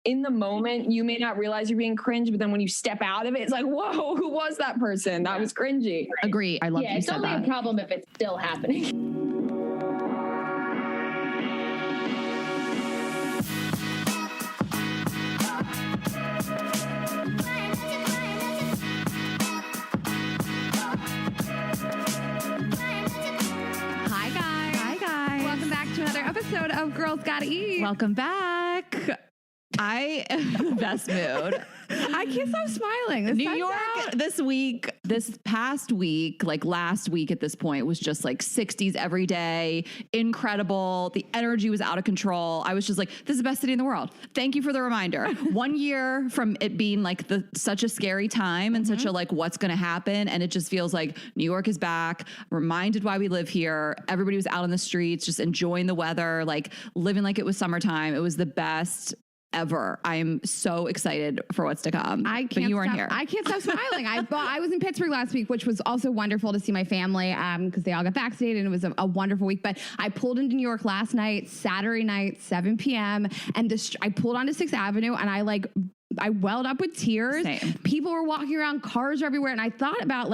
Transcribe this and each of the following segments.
in the moment, you may not realize you're being cringe, but then when you step out of it, it's like, whoa, who was that person? That was cringy. Agree. I love that you said that. It's only a problem if it's still happening. Episode of Girls Gotta Eat. Welcome back. I am in the best mood. I can't stop smiling. New York this past week, like last week at this point, was just like 60s every day. Incredible. The energy was out of control. I was just like, this is the best city in the world. Thank you for the reminder. 1 year from it being like such a scary time and such a like, what's going to happen? And it just feels like New York is back, reminded why we live here. Everybody was out on the streets, just enjoying the weather, like living like it was summertime. It was the best ever. I am so excited for what's to come. But you weren't here. I can't stop smiling. I was in Pittsburgh last week, which was also wonderful to see my family because they all got vaccinated and it was a wonderful week. But I pulled into New York last night, Saturday night, 7 p.m. and I pulled onto 6th Avenue and I welled up with tears. Same. People were walking around, cars are everywhere. And I thought about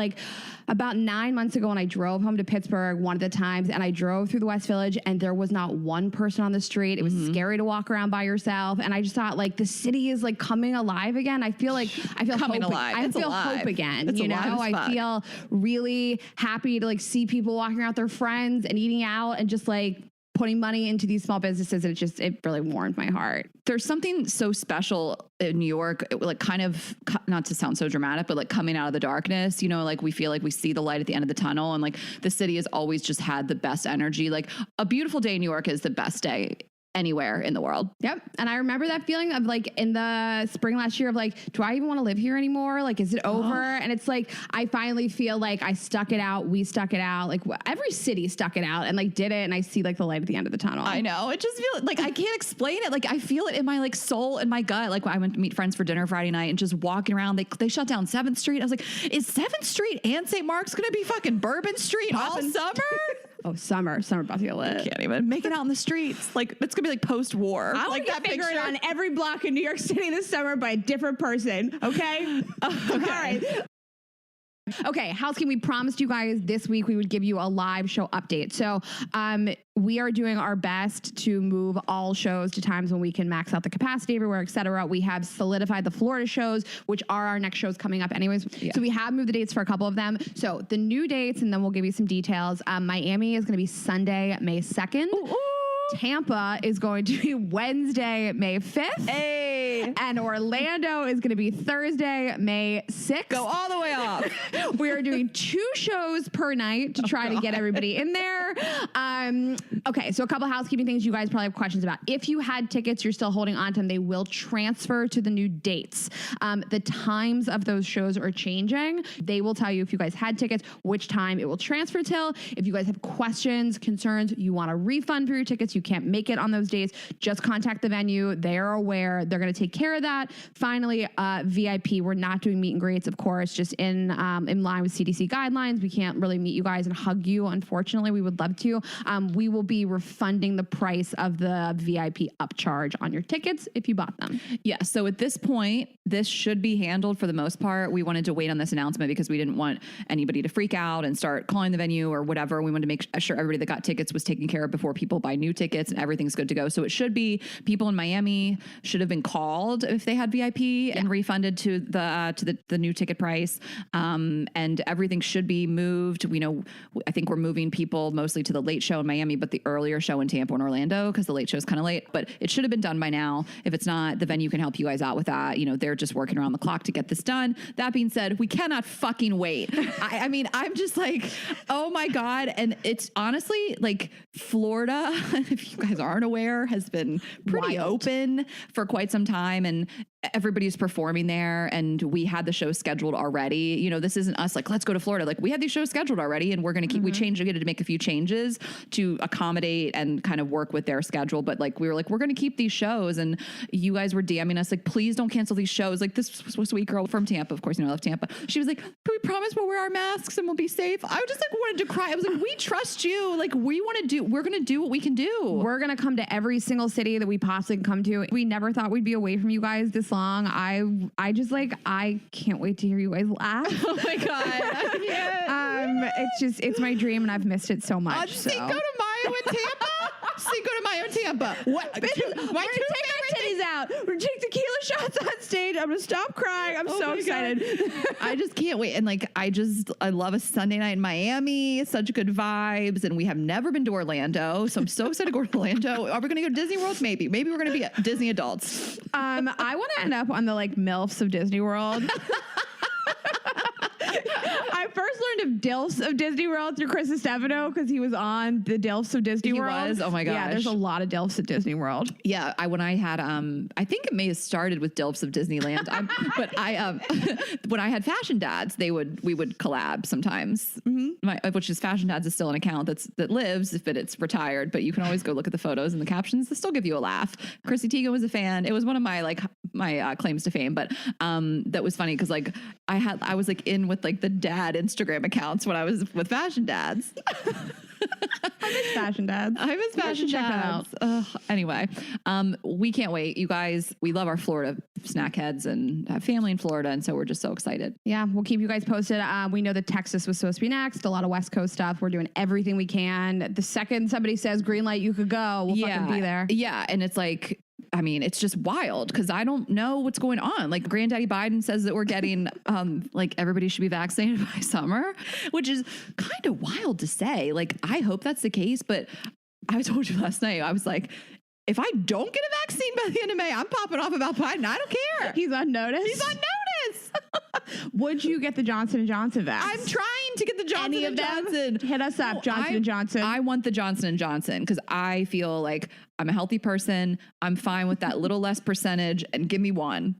9 months ago when I drove home to Pittsburgh one of the times and I drove through the West Village and there was not one person on the street. It was scary to walk around by yourself. And I just thought like the city is like coming alive again. I feel coming hope. alive. I It's feel alive. hope again. It's alive as I fuck. feel really happy to like see people walking around with their friends and eating out and just like putting money into these small businesses. And it really warmed my heart. There's something so special in New York, like kind of, not to sound so dramatic, but like coming out of the darkness, like we feel like we see the light at the end of the tunnel, and like the city has always just had the best energy. Like a beautiful day in New York is the best day anywhere in the world. Yep. And I remember that feeling of like in the spring last year of like, do I even want to live here anymore? Like, is it over? And it's like, I finally feel like I stuck it out. We stuck it out. Like every city stuck it out and like did it. And I see like the light at the end of the tunnel. I know. It just feels like I can't explain it. Like I feel it in my like soul and my gut. Like I went to meet friends for dinner Friday night and just walking around, they shut down 7th Street. I was like, is 7th Street and St. Mark's going to be fucking Bourbon Street all summer? Oh, summer about to get lit. I can't even make it out in the streets. Like it's gonna be like post-war. I like that figured on every block in New York City this summer by a different person. Okay. All right. Okay, housekeeping. We promised you guys this week we would give you a live show update. So we are doing our best to move all shows to times when we can max out the capacity everywhere, etc. We have solidified the Florida shows, which are our next shows coming up anyways. Yeah. So we have moved the dates for a couple of them. So the new dates, and then we'll give you some details. Miami is going to be Sunday, May 2nd. Ooh. Tampa is going to be Wednesday, May 5th. Hey. And Orlando is going to be Thursday, May 6th. Go all the way off. We are doing 2 shows per night to try to get everybody in there. Okay, so a couple housekeeping things you guys probably have questions about. If you had tickets, you're still holding on to them, they will transfer to the new dates. The times of those shows are changing. They will tell you if you guys had tickets, which time it will transfer till. If you guys have questions, concerns, you want a refund for your tickets, you can't make it on those days, just contact the venue. They're aware. They're going to take care of that. Finally, VIP. We're not doing meet and greets, of course, just in line with CDC guidelines. We can't really meet you guys and hug you. Unfortunately, we would love to. We will be refunding the price of the VIP upcharge on your tickets if you bought them. Yeah. So at this point, this should be handled for the most part. We wanted to wait on this announcement because we didn't want anybody to freak out and start calling the venue or whatever. We wanted to make sure everybody that got tickets was taken care of before people buy new tickets and everything's good to go. So it should be, people in Miami should have been called if they had VIP and refunded to the new ticket price. And everything should be moved. I think we're moving people mostly to the late show in Miami, but the earlier show in Tampa and Orlando, because the late show is kind of late, but it should have been done by now. If it's not, the venue can help you guys out with that. They're just working around the clock to get this done. That being said, we cannot fucking wait. I mean, I'm just like, oh my God. And it's honestly like Florida, if you guys aren't aware, has been pretty open for quite some time. And everybody's performing there and we had the show scheduled already. You know, this isn't us like, let's go to Florida. Like we had these shows scheduled already and we're going to keep, we had to make a few changes to accommodate and kind of work with their schedule. But like, we were like, we're going to keep these shows. And you guys were DMing us like, please don't cancel these shows. Like this sweet girl from Tampa, of course, you know, I love Tampa. She was like, can we promise we'll wear our masks and we'll be safe? I just like wanted to cry. I was like, we trust you. Like we're going to do what we can do. We're going to come to every single city that we possibly can come to. We never thought we'd be away from you guys this long. I just like, I can't wait to hear you guys laugh. Oh my God. It's my dream and I've missed it so much. Cinco de Mayo in Tampa? Cinco de Mayo in Tampa. What? We're gonna take our titties out. We're gonna take tequila shots on stage. I'm gonna stop crying. I'm so excited. I just can't wait. And like, I love a Sunday night in Miami. Such good vibes. And we have never been to Orlando. So I'm so excited to go to Orlando. Are we going to go to Disney World? Maybe we're going to be Disney adults. I want to end up on the like MILFs of Disney World. I first learned of DILFs of Disney World through Chris Estefano because he was on the DILFs of Disney World. Was? Oh my gosh. Yeah, there's a lot of DILFs at Disney World. Yeah, when I had I think it may have started with DILFs of Disneyland. But when I had Fashion Dads, we would collab sometimes. Which is Fashion Dads is still an account that lives, but it's retired. But you can always go look at the photos and the captions. They still give you a laugh. Chrissy Teigen was a fan. It was one of my my claims to fame. But that was funny because like I was like in with like the dad Instagram accounts when I was with Fashion Dads. I miss Fashion Dads. I miss Fashion Dads. Anyway, we can't wait. You guys, we love our Florida snack heads and have family in Florida. And so we're just so excited. Yeah, we'll keep you guys posted. We know that Texas was supposed to be next. A lot of West Coast stuff. We're doing everything we can. The second somebody says green light, you could go. We'll fucking be there. Yeah. And it's like, I mean, it's just wild because I don't know what's going on. Like Granddaddy Biden says that we're getting like everybody should be vaccinated by summer, which is kind of wild to say. Like, I hope that's the case. But I told you last night, I was like, if I don't get a vaccine by the end of May, I'm popping off about Biden. I don't care. He's on notice. Would you get the Johnson & Johnson vaccine? I'm trying to get the Johnson & Johnson. Hit us up, Johnson & Johnson. I want the Johnson & Johnson because I feel like I'm a healthy person. I'm fine with that little less percentage and give me one.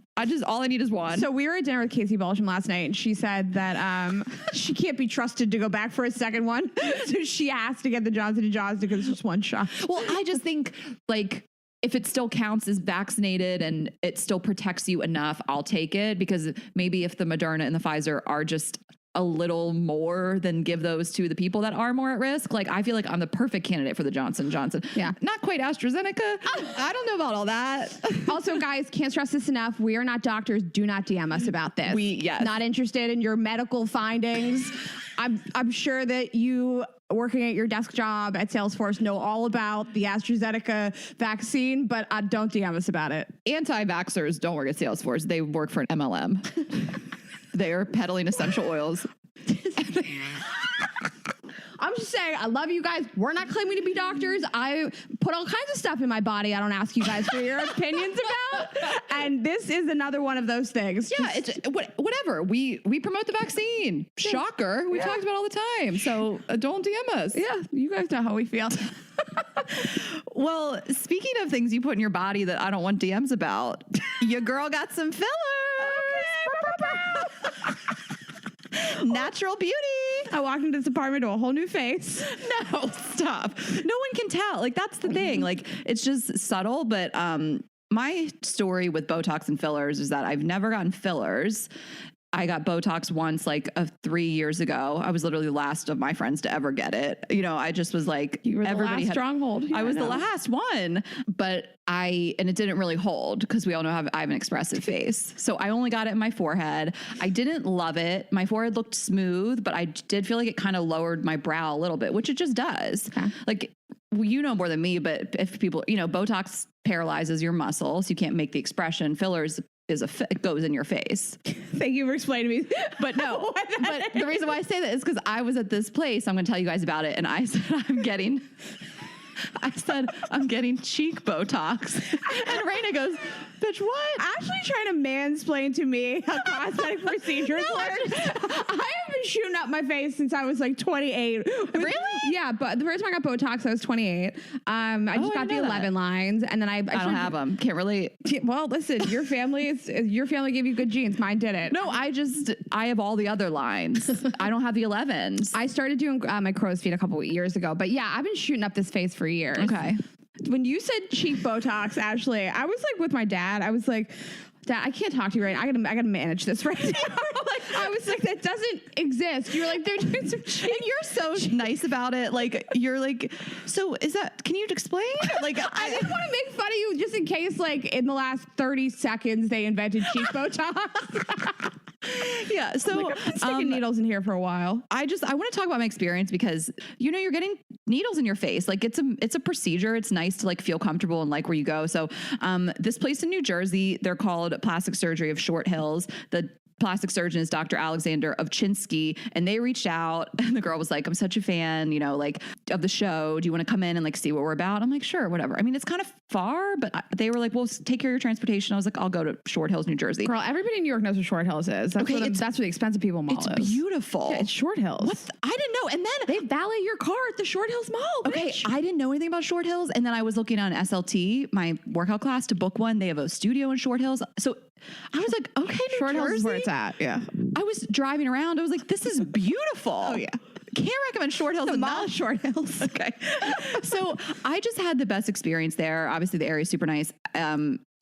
All I need is one. So we were at dinner with Casey Balsham last night and she said that she can't be trusted to go back for a second one. So she has to get the Johnson & Johnson because it's just one shot. Well, I just think like, if it still counts as vaccinated and it still protects you enough, I'll take it because maybe if the Moderna and the Pfizer are just a little more, then give those to the people that are more at risk. Like, I feel like I'm the perfect candidate for the Johnson & Johnson. Yeah. Not quite AstraZeneca. I don't know about all that. Also, guys, can't stress this enough. We are not doctors. Do not DM us about this. Yes. Not interested in your medical findings. I'm sure that you working at your desk job at Salesforce know all about the AstraZeneca vaccine, but don't DM us about it. Anti-vaxxers don't work at Salesforce. They work for an MLM. They are peddling essential oils. I'm just saying, I love you guys. We're not claiming to be doctors. I put all kinds of stuff in my body I don't ask you guys for your opinions about. And this is another one of those things. Yeah, it's whatever. We promote the vaccine. Shocker. We talked about it all the time. So don't DM us. Yeah, you guys know how we feel. Well, speaking of things you put in your body that I don't want DMs about, your girl got some fillers. Natural beauty. I walked into this apartment to a whole new face. No, stop. No one can tell. Like, that's the thing. Like, it's just subtle. But my story with Botox and fillers is that I've never gotten fillers. I got Botox once, like 3 years ago. I was literally the last of my friends to ever get it. You know, I just was like, you were the last stronghold. I was the last one, but and it didn't really hold because we all know I have an expressive face. So I only got it in my forehead. I didn't love it. My forehead looked smooth, but I did feel like it kind of lowered my brow a little bit, which it just does. Okay. Like, well, you know more than me, but if people, you know, Botox paralyzes your muscles. You can't make the expression. Fillers it goes in your face. Thank you for explaining to me. But no, but the reason why I say that is because I was at this place. I'm going to tell you guys about it. And I said, I'm getting cheek Botox. And Raina goes, bitch, what? Actually trying to mansplain to me how cosmetic procedures work. I have been shooting up my face since I was like 28. Really? Yeah, but the first time I got Botox, I was 28. I just got the 11 lines, and then I don't have them. Can't relate. Well, listen, your family gave you good genes. Mine didn't. No, I have all the other lines. I don't have the 11s. I started doing my crow's feet a couple of years ago, but yeah, I've been shooting up this face for years. Okay. When you said cheek Botox, Ashley, I was like with my dad. I was like, Dad, I can't talk to you right now. I gotta manage this right now. I was like, that doesn't exist. You're like, they're doing some cheek. And you're so nice about it. Like, you're like, so is that, can you explain? Like, I didn't want to make fun of you just in case, like, in the last 30 seconds, they invented cheek Botox. Yeah. So I've been sticking needles in here for a while. I want to talk about my experience because, you're getting needles in your face. Like it's a procedure. It's nice to like feel comfortable and like where you go. So this place in New Jersey, they're called Plastic Surgery of Short Hills. The plastic surgeon is Dr. Alexander Ovchinsky, and they reached out and the girl was like, I'm such a fan, like of the show. Do you want to come in and like see what we're about? I'm like, sure, whatever. I mean, it's kind of far, but they were like, well, take care of your transportation. I was like, I'll go to Short Hills, New Jersey. Girl, everybody in New York knows what Short Hills is. That's where the expensive people mall is. It's beautiful. Yeah, it's Short Hills. What? I didn't know. And then they valet your car at the Short Hills Mall. Okay, bitch. I didn't know anything about Short Hills. And then I was looking on SLT, my workout class, to book one. They have a studio in Short Hills. So I was like, okay, New Short Jersey? Hills is where it's at. Yeah. I was driving around. I was like, this is beautiful. Oh, yeah. Can't recommend Short Hills. The enough. mall Short Hills. Okay. So I just had the best experience there. Obviously, the area is super nice.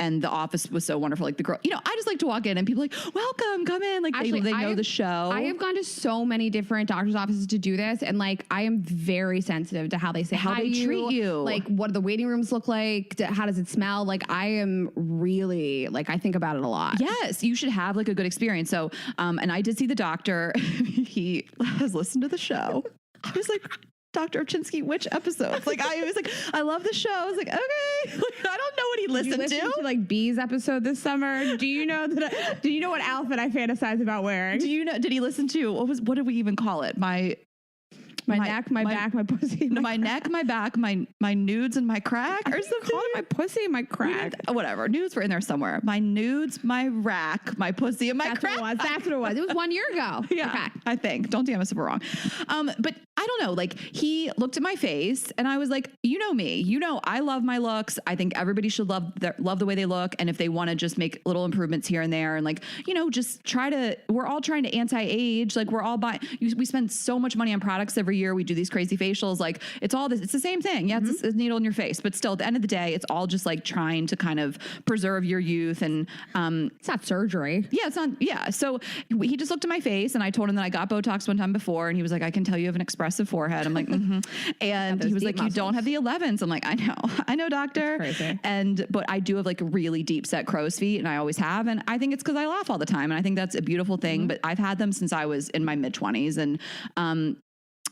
And the office was so wonderful. Like the girl, I just like to walk in and people are like, welcome, come in. Like actually, they know the show. I have gone to so many different doctor's offices to do this. And like, I am very sensitive to how they say how hi they to you, treat you. Like, what do the waiting rooms look like? How does it smell? Like, I am really, like, I think about it a lot. Yes, you should have like a good experience. So, and I did see the doctor. He has listened to the show. I was like, Dr. Ovchinsky, which episodes? Like, I was like, I love the show. I was like, okay. Like, I don't know what he listened to. Like Bee's episode this summer. Do you know what outfit I fantasize about wearing? Do you know? Did he listen to what did we even call it? My neck, my back, my pussy. My neck, my back, my nudes and my crack, or something. Call it my pussy and my crack. Whatever. Nudes were in there somewhere. My nudes, my rack, my pussy, and my crack. That's what it was. It was 1 year ago. Yeah, okay. I think. Don't damn us if we're wrong. But I don't know. Like, he looked at my face and I was like, you know me. I love my looks. I think everybody should love the way they look. And if they want to just make little improvements here and there and like, just we're all trying to anti-age. Like, we're all buying, we spend so much money on products every year. We do these crazy facials. Like, it's the same thing. Yeah, it's a needle in your face. But still, at the end of the day, it's all just like trying to kind of preserve your youth. And it's not surgery. Yeah, it's not. Yeah. So he just looked at my face and I told him that I got Botox one time before. And he was like, I can tell you have an expressive forehead. I'm like, mm-hmm. And he was like, muscles. You don't have the 11s. I'm like, I know, doctor. That's crazy. But I do have like really deep set crow's feet, and I always have. And I think it's because I laugh all the time. And I think that's a beautiful thing. But I've had them since I was in my mid 20s. And,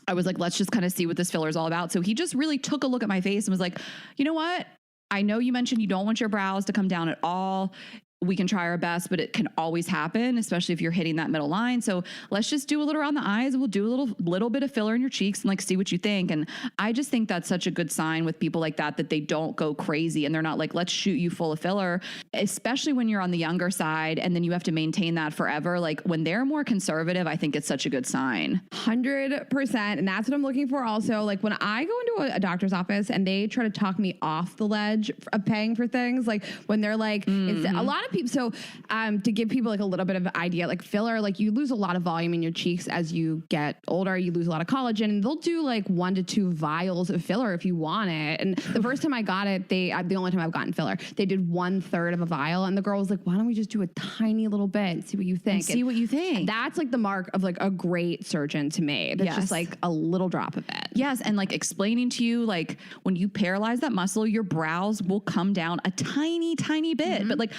I was like, let's just kind of see what this filler is all about. So he just really took a look at my face and was like, you know what? I know you mentioned you don't want your brows to come down at all. We can try our best, but it can always happen, especially if you're hitting that middle line. So let's just do a little around the eyes. We'll do a little bit of filler in your cheeks and like see what you think. And I just think that's such a good sign with people like that they don't go crazy and they're not like, let's shoot you full of filler, especially when you're on the younger side and then you have to maintain that forever. Like when they're more conservative, I think it's such a good sign. 100%. And that's what I'm looking for also. Like when I go into a doctor's office and they try to talk me off the ledge of paying for things, like when they're like, it's a lot of people. So to give people like a little bit of an idea, like filler, like you lose a lot of volume in your cheeks as you get older. You lose a lot of collagen, and they'll do like 1 to 2 vials of filler if you want it. And the first time I got it, the only time I've gotten filler, they did 1/3 of a vial, and the girl was like, "Why don't we just do a tiny little bit and see what you think?" See what you think. That's like the mark of like a great surgeon to me. That's just like a little drop of it. Yes, and like explaining to you, like when you paralyze that muscle, your brows will come down a tiny, tiny bit, but like.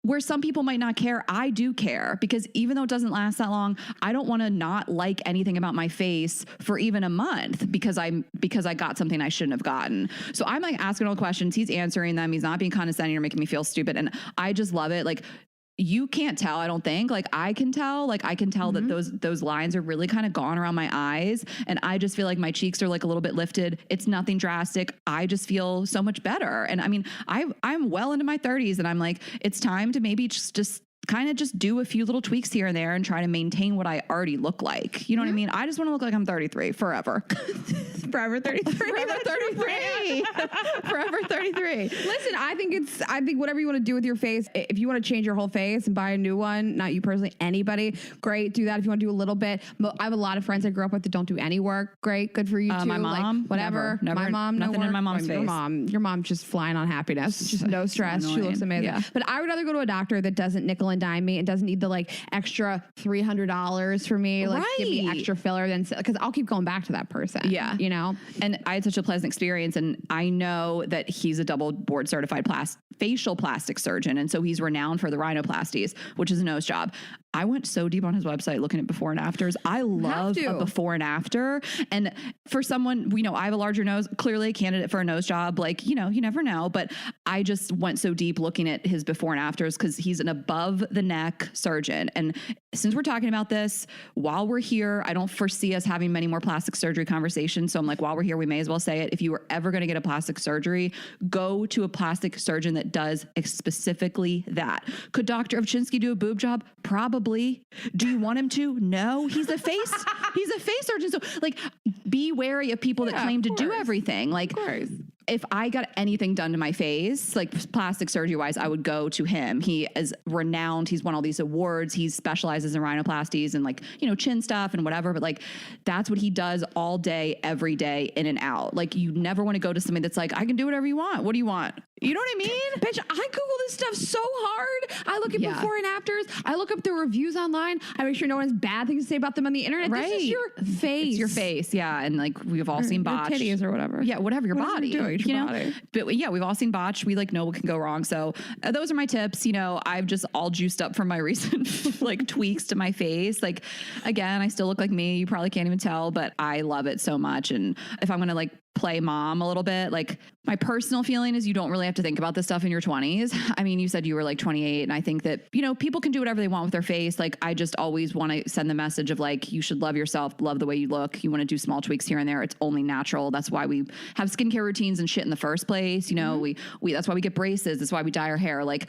Where some people might not care, I do care, because even though it doesn't last that long, I don't want to not like anything about my face for even a month because I got something I shouldn't have gotten. So I'm like asking all the questions. He's answering them. He's not being condescending or making me feel stupid. And I just love it. Like, you can't tell, I don't think. Like I can tell that those lines are really kind of gone around my eyes. And I just feel like my cheeks are like a little bit lifted. It's nothing drastic. I just feel so much better. And I mean, I'm well into my 30s and I'm like, it's time to maybe just kind of just do a few little tweaks here and there and try to maintain what I already look like. You know what I mean? I just want to look like I'm 33 forever. Forever 33. Forever 33. Forever 33. Listen, I think whatever you want to do with your face, if you want to change your whole face and buy a new one, not you personally, anybody, great, do that. If you want to do a little bit. I have a lot of friends I grew up with that don't do any work. Great, good for you too. My mom, like, whatever. Never, my mom, nothing no in my mom's face. Your mom's just flying on happiness, just no stress. She looks amazing. Yeah. But I would rather go to a doctor that doesn't nickel and dime me and doesn't need the like extra $300 for me, like give me extra filler, than because I'll keep going back to that person. Yeah, you know. And I had such a pleasant experience, and I know that he's a double board certified facial plastic surgeon, and so he's renowned for the rhinoplasties, which is a nose job. I went so deep on his website looking at before and afters. I love a before and after. And for someone, I have a larger nose, clearly a candidate for a nose job. Like, you never know. But I just went so deep looking at his before and afters because he's an above the neck surgeon. And since we're talking about this, while we're here, I don't foresee us having many more plastic surgery conversations. So I'm like, while we're here, we may as well say it. If you were ever going to get a plastic surgery, go to a plastic surgeon that does specifically that. Could Dr. Ovchinsky do a boob job? Probably. Do you want him to? No. He's a face surgeon. So like, be wary of people that claim to do everything. Like, if I got anything done to my face, like plastic surgery wise, I would go to him. He is renowned. He's won all these awards. He specializes in rhinoplasties and like, chin stuff and whatever. But like, that's what he does all day, every day, in and out. Like, you never want to go to somebody that's like, I can do whatever you want. What do you want? You know what I mean? Bitch, I Google this stuff so hard. I look at before and afters. I look up the reviews online. I make sure no one has bad things to say about them on the internet. Right. This is your face. It's your face. Yeah. And like, we've all seen botched. Titties or whatever. Yeah. Whatever your body. Body. But yeah, we've all seen botched. We like know what can go wrong. So those are my tips. I've just all juiced up from my recent like tweaks to my face. Like, again, I still look like me. You probably can't even tell, but I love it so much. And if I'm going to like play mom a little bit, like my personal feeling is you don't really have to think about this stuff in your 20s. I mean, you said you were like 28, and I think that, people can do whatever they want with their face. Like, I just always want to send the message of like, you should love yourself, love the way you look. You want to do small tweaks here and there. It's only natural. That's why we have skincare routines and shit in the first place. We that's why we get braces. That's why we dye our hair. Like,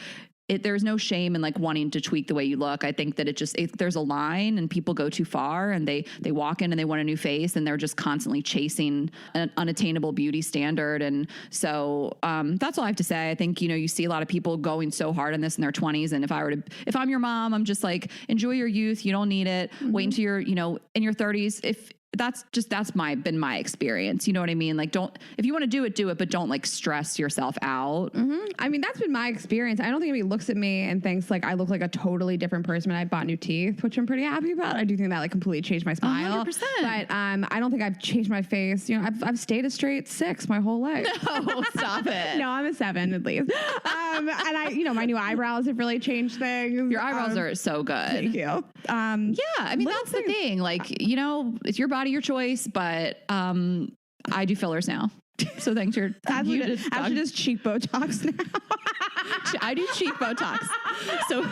there's no shame in like wanting to tweak the way you look. I think that there's a line and people go too far and they walk in and they want a new face and they're just constantly chasing an unattainable beauty standard. And so that's all I have to say. I think, you see a lot of people going so hard on this in their 20s. And if I'm your mom, I'm just like, enjoy your youth. You don't need it. Wait until you're, in your 30s. That's been my experience. You know what I mean? Like, if you want to do it, but don't like stress yourself out. I mean, that's been my experience. I don't think anybody looks at me and thinks like I look like a totally different person when I bought new teeth, which I'm pretty happy about. I do think that like completely changed my smile. 100%. But I don't think I've changed my face. I've stayed a straight 6 my whole life. No, stop it. No, I'm a 7 at least. And my new eyebrows have really changed things. Your eyebrows are so good. Thank you. Yeah, I mean, that's the thing. Like, it's your body, your choice, but I do fillers now. So thanks for I should just cheek Botox now. I do cheek Botox. So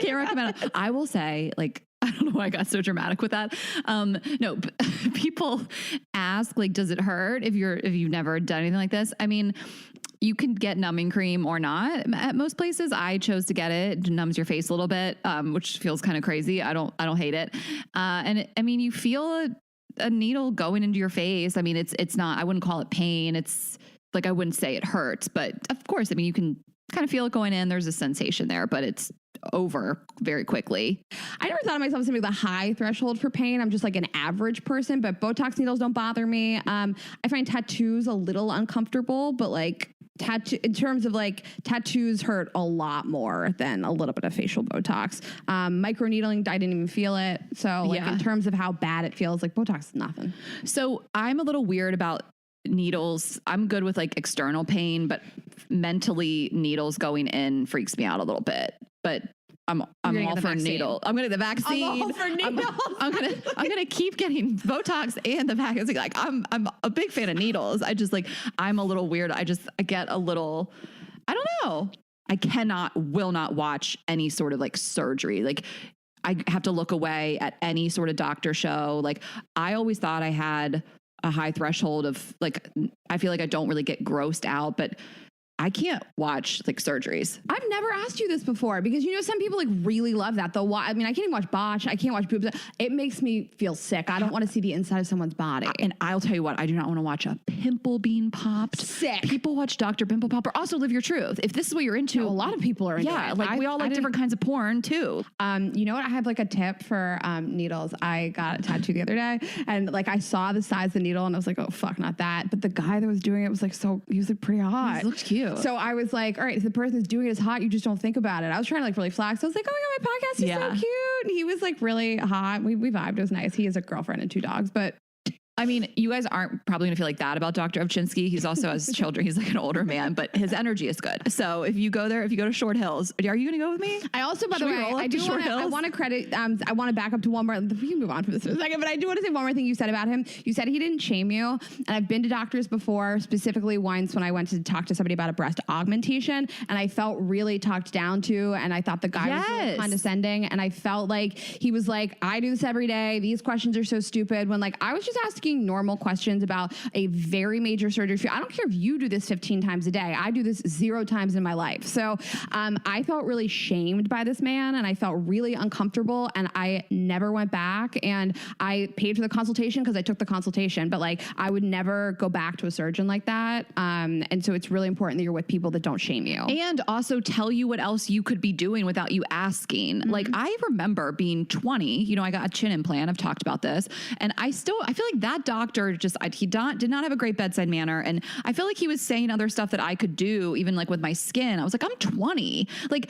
can't recommend it. I will say, like, I don't know why I got so dramatic with that. No, people ask, like, does it hurt if you've never done anything like this? I mean, you can get numbing cream or not at most places. I chose to get it. It numbs your face a little bit, which feels kind of crazy. I don't hate it. You feel a needle going into your face. I mean, it's not, I wouldn't call it pain. It's like, I wouldn't say it hurts, but of course, I mean, you can kind of feel it going in. There's a sensation there, but it's over very quickly. I never thought of myself as something with a high threshold for pain. I'm just like an average person, but Botox needles don't bother me. I find tattoos a little uncomfortable, but like in terms of like tattoos hurt a lot more than a little bit of facial Botox. Microneedling, I didn't even feel it. So like in terms of how bad it feels, like Botox is nothing. So I'm a little weird about needles. I'm good with like external pain, but mentally needles going in freaks me out a little bit. But I'm all for needle. I'm gonna get the vaccine. I'm all for needles. I'm gonna keep getting Botox and the vaccine. Like, I'm a big fan of needles. I'm a little weird. I get a little, I don't know. I will not watch any sort of like surgery. Like, I have to look away at any sort of doctor show. Like, I always thought I had a high threshold of like, I feel like I don't really get grossed out, but I can't watch like surgeries. I've never asked you this before because some people like really love that. Though I mean, I can't even watch botch. I can't watch boobs. It makes me feel sick. I don't want to see the inside of someone's body. And I'll tell you what, I do not want to watch a pimple being popped. Sick. People watch Dr. Pimple Popper. Also, live your truth. If this is what you're into, a lot of people are into it. Like we all like different kinds of porn too. You know what? I have like a tip for needles. I got a tattoo the other day, and like I saw the size of the needle, and I was like, oh fuck, not that. But the guy that was doing it was like he was like pretty hot. He looked cute. So I was like, all right, if the person that's doing it is hot, you just don't think about it. I was trying to like really flex. I was like, oh my God, my podcast is so cute. And he was like really hot. We vibed. It was nice. He has a girlfriend and 2 dogs, but I mean, you guys aren't probably going to feel like that about Dr. Ovchinsky. He's also has children. He's like an older man, but his energy is good. So if you go there, if you go to Short Hills, are you going to go with me? I also, by the way, I want to credit, I want to back up to one more. We can move on from this in a second, but I do want to say one more thing you said about him. You said he didn't shame you. And I've been to doctors before, specifically once when I went to talk to somebody about a breast augmentation, and I felt really talked down to, and I thought the guy was really condescending, and I felt like he was like, I do this every day. These questions are so stupid. When like I was just asking normal questions about a very major surgery. I don't care if you do this 15 times a day. I do this 0 times in my life. So I felt really shamed by this man, and I felt really uncomfortable, and I never went back, and I paid for the consultation because I took the consultation, but like I would never go back to a surgeon like that. And so it's really important that you're with people that don't shame you. And also tell you what else you could be doing without you asking. Mm-hmm. Like I remember being 20, I got a chin implant. I've talked about this, and I feel like that doctor he did not have a great bedside manner. And I feel like he was saying other stuff that I could do, even like with my skin. I was like, I'm 20. Like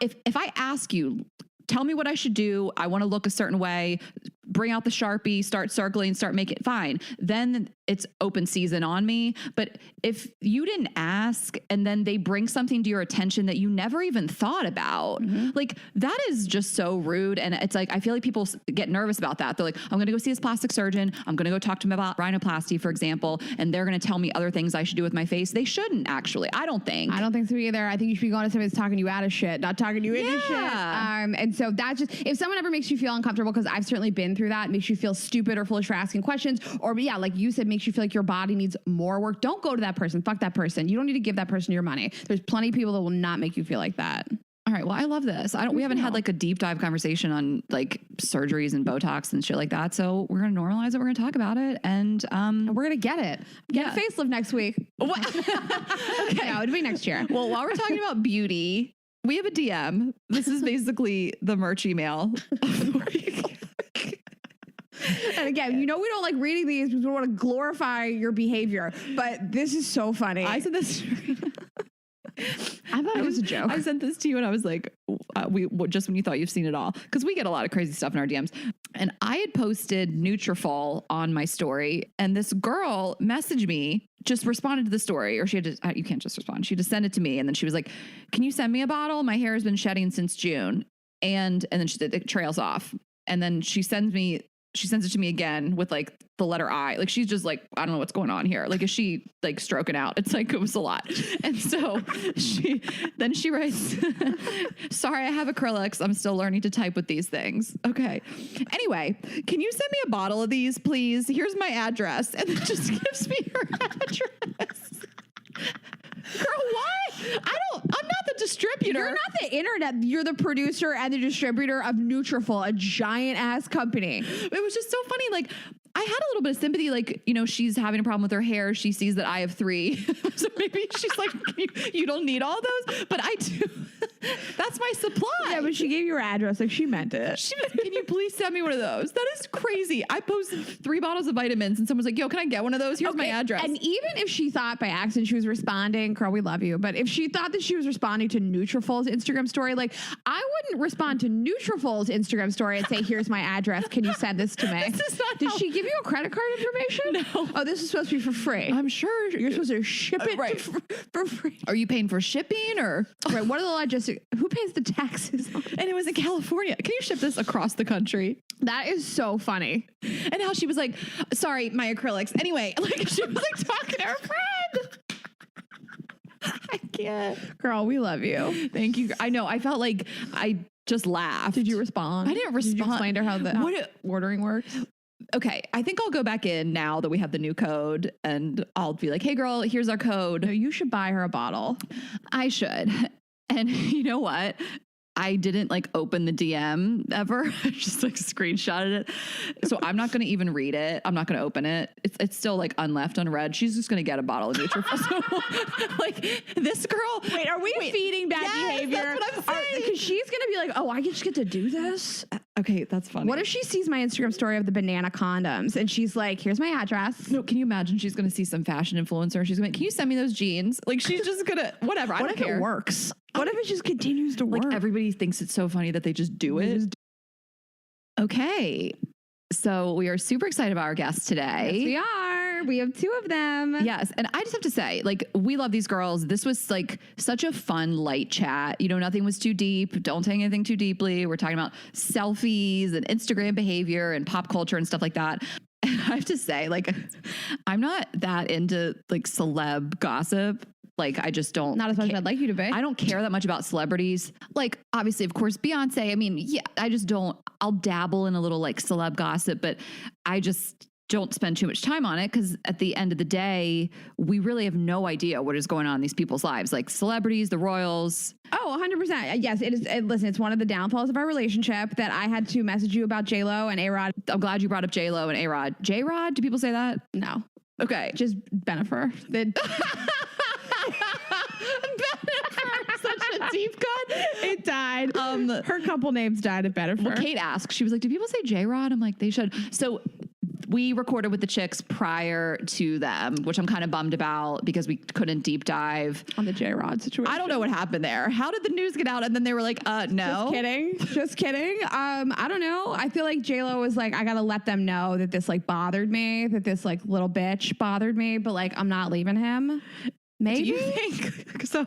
if I ask you, tell me what I should do. I want to look a certain way, bring out the Sharpie, start circling, start making it fine. Then it's open season on me. But if you didn't ask and then they bring something to your attention that you never even thought about, like that is just so rude. And it's like, I feel like people get nervous about that. They're like, I'm going to go see this plastic surgeon. I'm going to go talk to him about rhinoplasty, for example. And they're going to tell me other things I should do with my face. They shouldn't actually. I don't think so either. I think you should be going to somebody that's talking you out of shit, not talking you into shit. And so that's just, if someone ever makes you feel uncomfortable, because I've certainly been through that, makes you feel stupid or foolish for asking questions, or like you said, makes you feel like your body needs more work, don't go to that person. Fuck that person. You don't need to give that person your money. There's plenty of people that will not make you feel like that. All right. Well, I love this. We haven't had like a deep dive conversation on like surgeries and Botox and shit like that. So we're going to normalize it. We're going to talk about it. And we're going to get it. Get a facelift next week. Okay. No, it'll be next year. Well, while we're talking about beauty, we have a DM. This is basically the merch email. And again, we don't like reading these because we want to glorify your behavior. But this is so funny. I said this. I thought it was a joke. I sent this to you and I was like, just when you thought you've seen it all. Because we get a lot of crazy stuff in our DMs. And I had posted Nutrafol on my story. And this girl messaged me, just responded to the story. Or she had to, you can't just respond. She just sent it to me. And then she was like, can you send me a bottle? My hair has been shedding since June. And then she said, it trails off. And then she sends it to me again with like the letter I. Like she's just like, I don't know what's going on here. Like, is she like stroking out? It's like, it was a lot. And so she writes, sorry, I have acrylics. I'm still learning to type with these things. Okay. Anyway, can you send me a bottle of these, please? Here's my address. And it just gives me her address. Girl, why? I'm not the distributor. You're not the internet. You're the producer and the distributor of Nutrafol, a giant ass company. It was just so funny. Like, I had a little bit of sympathy. Like, she's having a problem with her hair. She sees that I have 3. So maybe she's like, you don't need all those, but I do. That's my supply. Yeah, but she gave you her address. Like, she meant it. She was, can you please send me one of those? That is crazy. I posted 3 bottles of vitamins and someone's like, yo, can I get one of those? Here's my address. And even if she thought by accident she was responding, girl, we love you. But if she thought that she was responding to Nutrafol's Instagram story, like, I wouldn't respond to Nutrafol's Instagram story and say, here's my address. Can you send this to me? Did she give you a credit card information? No. Oh, this is supposed to be for free. I'm sure. You're supposed to ship it right. for free. Are you paying for shipping or? Right. What are the logistics? Who pays the taxes? And it was in California. Can you ship this across the country? That is so funny. And how she was like, sorry, my acrylics. Anyway, like she was like talking to her friend. I can't. Girl, we love you. Thank you. I know. I felt like I just laughed. Did you respond? I didn't respond. Did you explain to her how ordering works? Okay, I think I'll go back in now that we have the new code and I'll be like, hey girl, here's our code. No, you should buy her a bottle. I should. And you know what? I didn't like open the DM ever. I just like screenshotted it. So I'm not going to even read it. I'm not going to open it. It's still like unleft, unread. She's just going to get a bottle of Nutrafol. Like this girl. Wait, are we feeding bad behavior? That's what I'm saying. Because she's going to be like, oh, I just get to do this. Okay, that's funny. What if she sees my Instagram story of the banana condoms and she's like, here's my address? No, can you imagine she's going to see some fashion influencer and she's going, can you send me those jeans? Like she's just going to, whatever. I What don't if care. it works? What if it just continues to work? Like everybody thinks it's so funny that they just do it. Okay. So we are super excited about our guests today. Yes, we are. We have 2 of them. Yes. And I just have to say, like, we love these girls. This was like such a fun, light chat. You know, nothing was too deep. Don't take anything too deeply. We're talking about selfies and Instagram behavior and pop culture and stuff like that. And I have to say, like, I'm not that into like celeb gossip. Like, I just don't. Not as much as I'd like you to be. I don't care that much about celebrities. Like, obviously, of course, Beyonce. I mean, yeah, I just don't. I'll dabble in a little like celeb gossip, but I just don't spend too much time on it because at the end of the day, we really have no idea what is going on in these people's lives, like celebrities, the royals. Oh, 100%. Yes, it is. Listen, it's one of the downfalls of our relationship that I had to message you about J-Lo and A-Rod. I'm glad you brought up J-Lo and A-Rod. J-Rod? Do people say that? No, Okay. just Bennifer. Such a deep cut. It died. Her couple names died at Bennifer. Well, Kate asked, she was like, do people say J-Rod? I'm like, they should. So we recorded with the chicks prior to them, which I'm kind of bummed about because we couldn't deep dive on the J-Rod situation. I don't know what happened there. How did the news get out? And then they were like, no. Just kidding. I don't know. I feel like J-Lo was like, I got to let them know that this like bothered me, that this like little bitch bothered me, but like, I'm not leaving him. Maybe. Do you think, so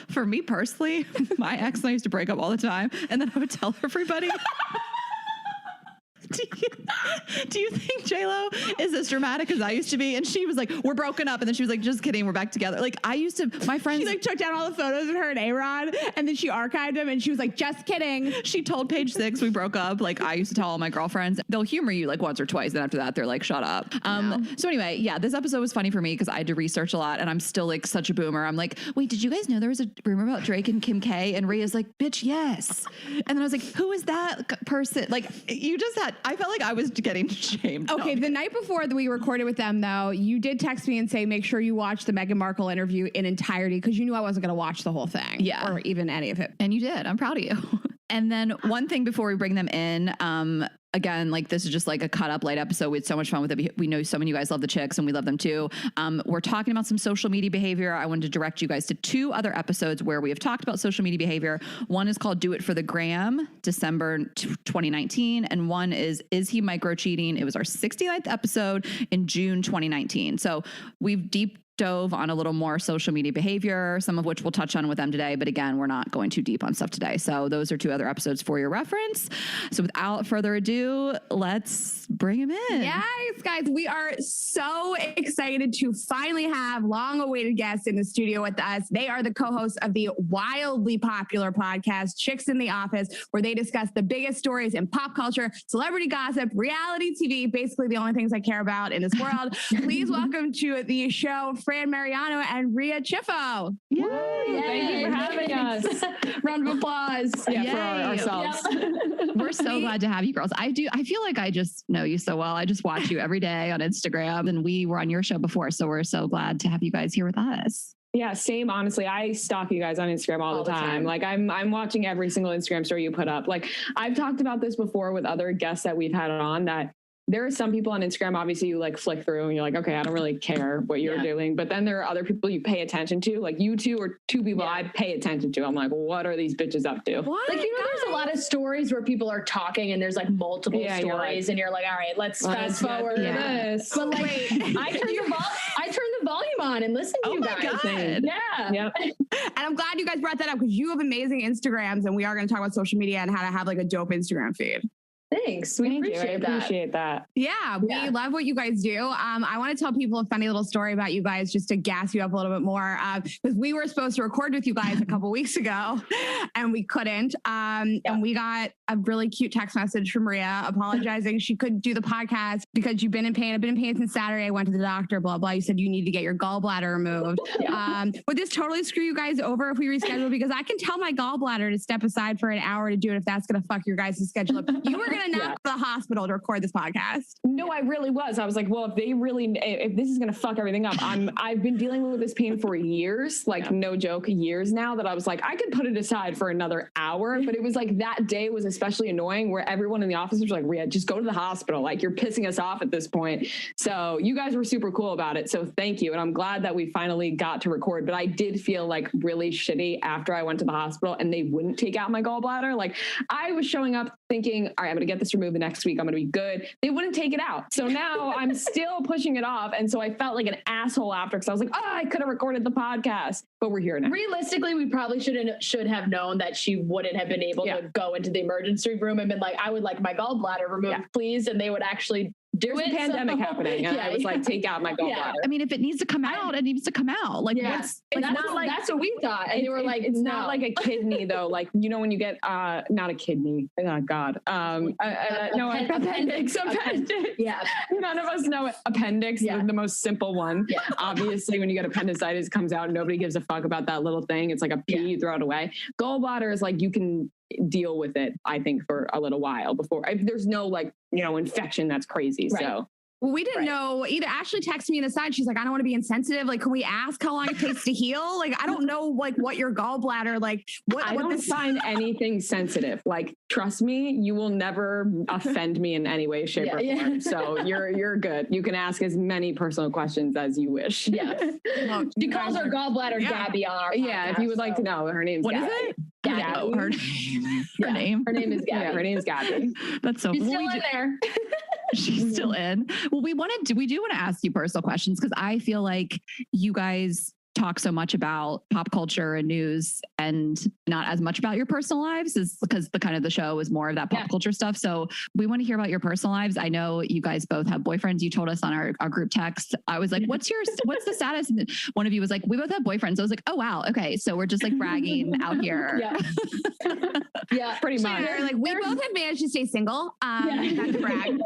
for me personally, my ex and I used to break up all the time and then I would tell everybody. Do you think J-Lo is as dramatic as I used to be? And she was like, we're broken up. And then she was like, just kidding. We're back together. Like I used to, my friends. She like took down all the photos of her and A-Rod and then she archived them and she was like, just kidding. She told Page Six we broke up. Like I used to tell all my girlfriends. They'll humor you like once or twice. Then after that, they're like, shut up. So anyway, yeah, this episode was funny for me because I had to research a lot and I'm still like such a boomer. I'm like, wait, did you guys know there was a rumor about Drake and Kim K? And Rhea's like, bitch, yes. And then I was like, who is that person? Like you just had, I felt like I was getting shamed. Okay, the night before that we recorded with them, though, you did text me and say, make sure you watch the Meghan Markle interview in entirety because you knew I wasn't going to watch the whole thing. Yeah. Or even any of it. And you did. I'm proud of you. And then one thing before we bring them in, again, like this is just like a cut up light episode. We had so much fun with it. We know so many of you guys love the chicks and we love them too. We're talking about some social media behavior. I wanted to direct you guys to 2 other episodes where we have talked about social media behavior. One is called Do It for the Gram, December 2019. And one is He Micro Cheating? It was our 69th episode in June 2019. So we've deep dove on a little more social media behavior, some of which we'll touch on with them today. But again, we're not going too deep on stuff today. So those are 2 other episodes for your reference. So without further ado, let's bring him in. Yes, guys, we are so excited to finally have long-awaited guests in the studio with us. They are the co-hosts of the wildly popular podcast, Chicks in the Office, where they discuss the biggest stories in pop culture, celebrity gossip, reality TV, basically the only things I care about in this world. Please welcome to the show, Fran Mariano and Rhea Chiffo. Yay. Thank you for having us. Round of applause for ourselves. Yep. We're so glad to have you girls. I feel like I just know you so well. I just watch you every day on Instagram and we were on your show before. So we're so glad to have you guys here with us. Yeah, same. Honestly, I stalk you guys on Instagram all the time. Like I'm watching every single Instagram story you put up. Like I've talked about this before with other guests that we've had on that there are some people on Instagram, obviously you like flick through and you're like, okay, I don't really care what you're doing. But then there are other people you pay attention to, like you 2 or 2 people I pay attention to. I'm like, what are these bitches up to? What? Like, you know, there's a lot of stories where people are talking and there's like multiple stories and you're like, all right, let's fast forward this. But like, I turned the volume on and listened to you guys. God. Yeah. Yep. And I'm glad you guys brought that up because you have amazing Instagrams and we are going to talk about social media and how to have like a dope Instagram feed. Thanks. We appreciate that. Yeah, we love what you guys do. I want to tell people a funny little story about you guys just to gas you up a little bit more. Because we were supposed to record with you guys a couple weeks ago and we couldn't. And we got a really cute text message from Maria apologizing she couldn't do the podcast because you've been in pain. I've been in pain since Saturday. I went to the doctor, blah, blah. You said you need to get your gallbladder removed. Would this totally screw you guys over if we reschedule? Because I can tell my gallbladder to step aside for an hour to do it if that's going to fuck your guys' schedule up. You were going to knock the hospital to record this podcast. No, I really was. I was like, well, if this is going to fuck everything up, I've been dealing with this pain for years, like no joke, years now, that I was like, I could put it aside for another hour. But it was like that day was especially annoying where everyone in the office was like, Rhea, just go to the hospital. Like, you're pissing us off at this point. So you guys were super cool about it. So thank you. And I'm glad that we finally got to record. But I did feel like really shitty after I went to the hospital and they wouldn't take out my gallbladder. Like, I was showing up thinking, all right, I'm going to get this removed the next week. I'm going to be good. They wouldn't take it out. So now I'm still pushing it off. And so I felt like an asshole after because I was like, I could have recorded the podcast, but we're here now. Realistically, we probably should have known that she wouldn't have been able to go into the emergency room and been like, I would like my gallbladder removed, please. And they would actually There's a pandemic happening. And I was like, take out my gallbladder. I mean, if it needs to come out, it needs to come out. Like, that's what we thought. And they were like, it's not like a kidney though. Like, you know, when you get, not a kidney, oh God. Appendix. Yeah. None of us know appendix, the most simple one. Yeah. Obviously, when you get appendicitis, it comes out. Nobody gives a fuck about that little thing. It's like a pee, you throw it away. Gallbladder is like, you can deal with it, I think, for a little while before there's no like, you know, infection that's crazy. Right. So well, we didn't know either. Ashley texted me on the side. She's like, I don't want to be insensitive. Like, can we ask how long it takes to heal? Like, I don't know, like, what your gallbladder, like, I don't find anything sensitive. Like, trust me, you will never offend me in any way, shape, or form. So you're good. You can ask as many personal questions as you wish. Yeah. Well, she calls her gallbladder Gabby on our podcast, if you would like to know, her name's Gabby. What is it? Gabby. Oh, her name. Her name is Gabby. Yeah, her name's Gabby. That's so. She's still in there. She's still in. Well, we do want to ask you personal questions because I feel like you guys talk so much about pop culture and news and not as much about your personal lives, is because the show is more of that pop culture stuff. So we want to hear about your personal lives. I know you guys both have boyfriends. You told us on our group text. I was like, what's the status? And one of you was like, we both have boyfriends. I was like, oh wow, okay, so we're just like bragging out here. Yeah, pretty much. Like, we both have managed to stay single. Not to brag.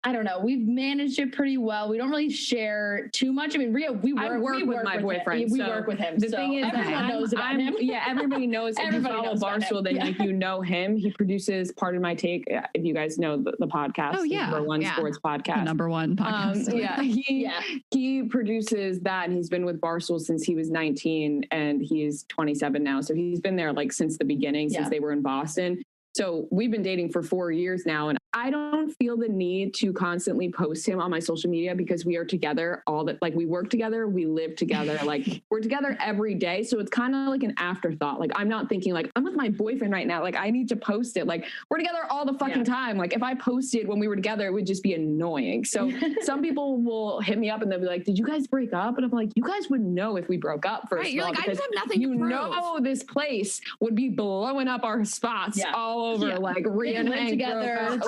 I don't know. We've managed it pretty well. We don't really share too much. I mean, Rhea, we work with my boyfriend. We work with him. The thing is, everyone knows about him. Yeah, everybody knows. Everybody knows Barstool. Then like, you know him. He produces Part of My Take. If you guys know the podcast, number one sports podcast, the number one podcast. He produces that, and he's been with Barstool since he was 19, and he's 27 now. So he's been there like since the beginning, since they were in Boston. So we've been dating for 4 years now, and I don't feel the need to constantly post him on my social media because we are together we work together, we live together, like we're together every day. So it's kind of like an afterthought. Like, I'm not thinking like I'm with my boyfriend right now. Like, I need to post it. Like, we're together all the fucking time. Like, if I posted when we were together, it would just be annoying. So some people will hit me up and they'll be like, did you guys break up? And I'm like, you guys would know if we broke up first. Right, you're like, I just have nothing to prove. Know this place would be blowing up our spots all over, like Rhea and Hank together.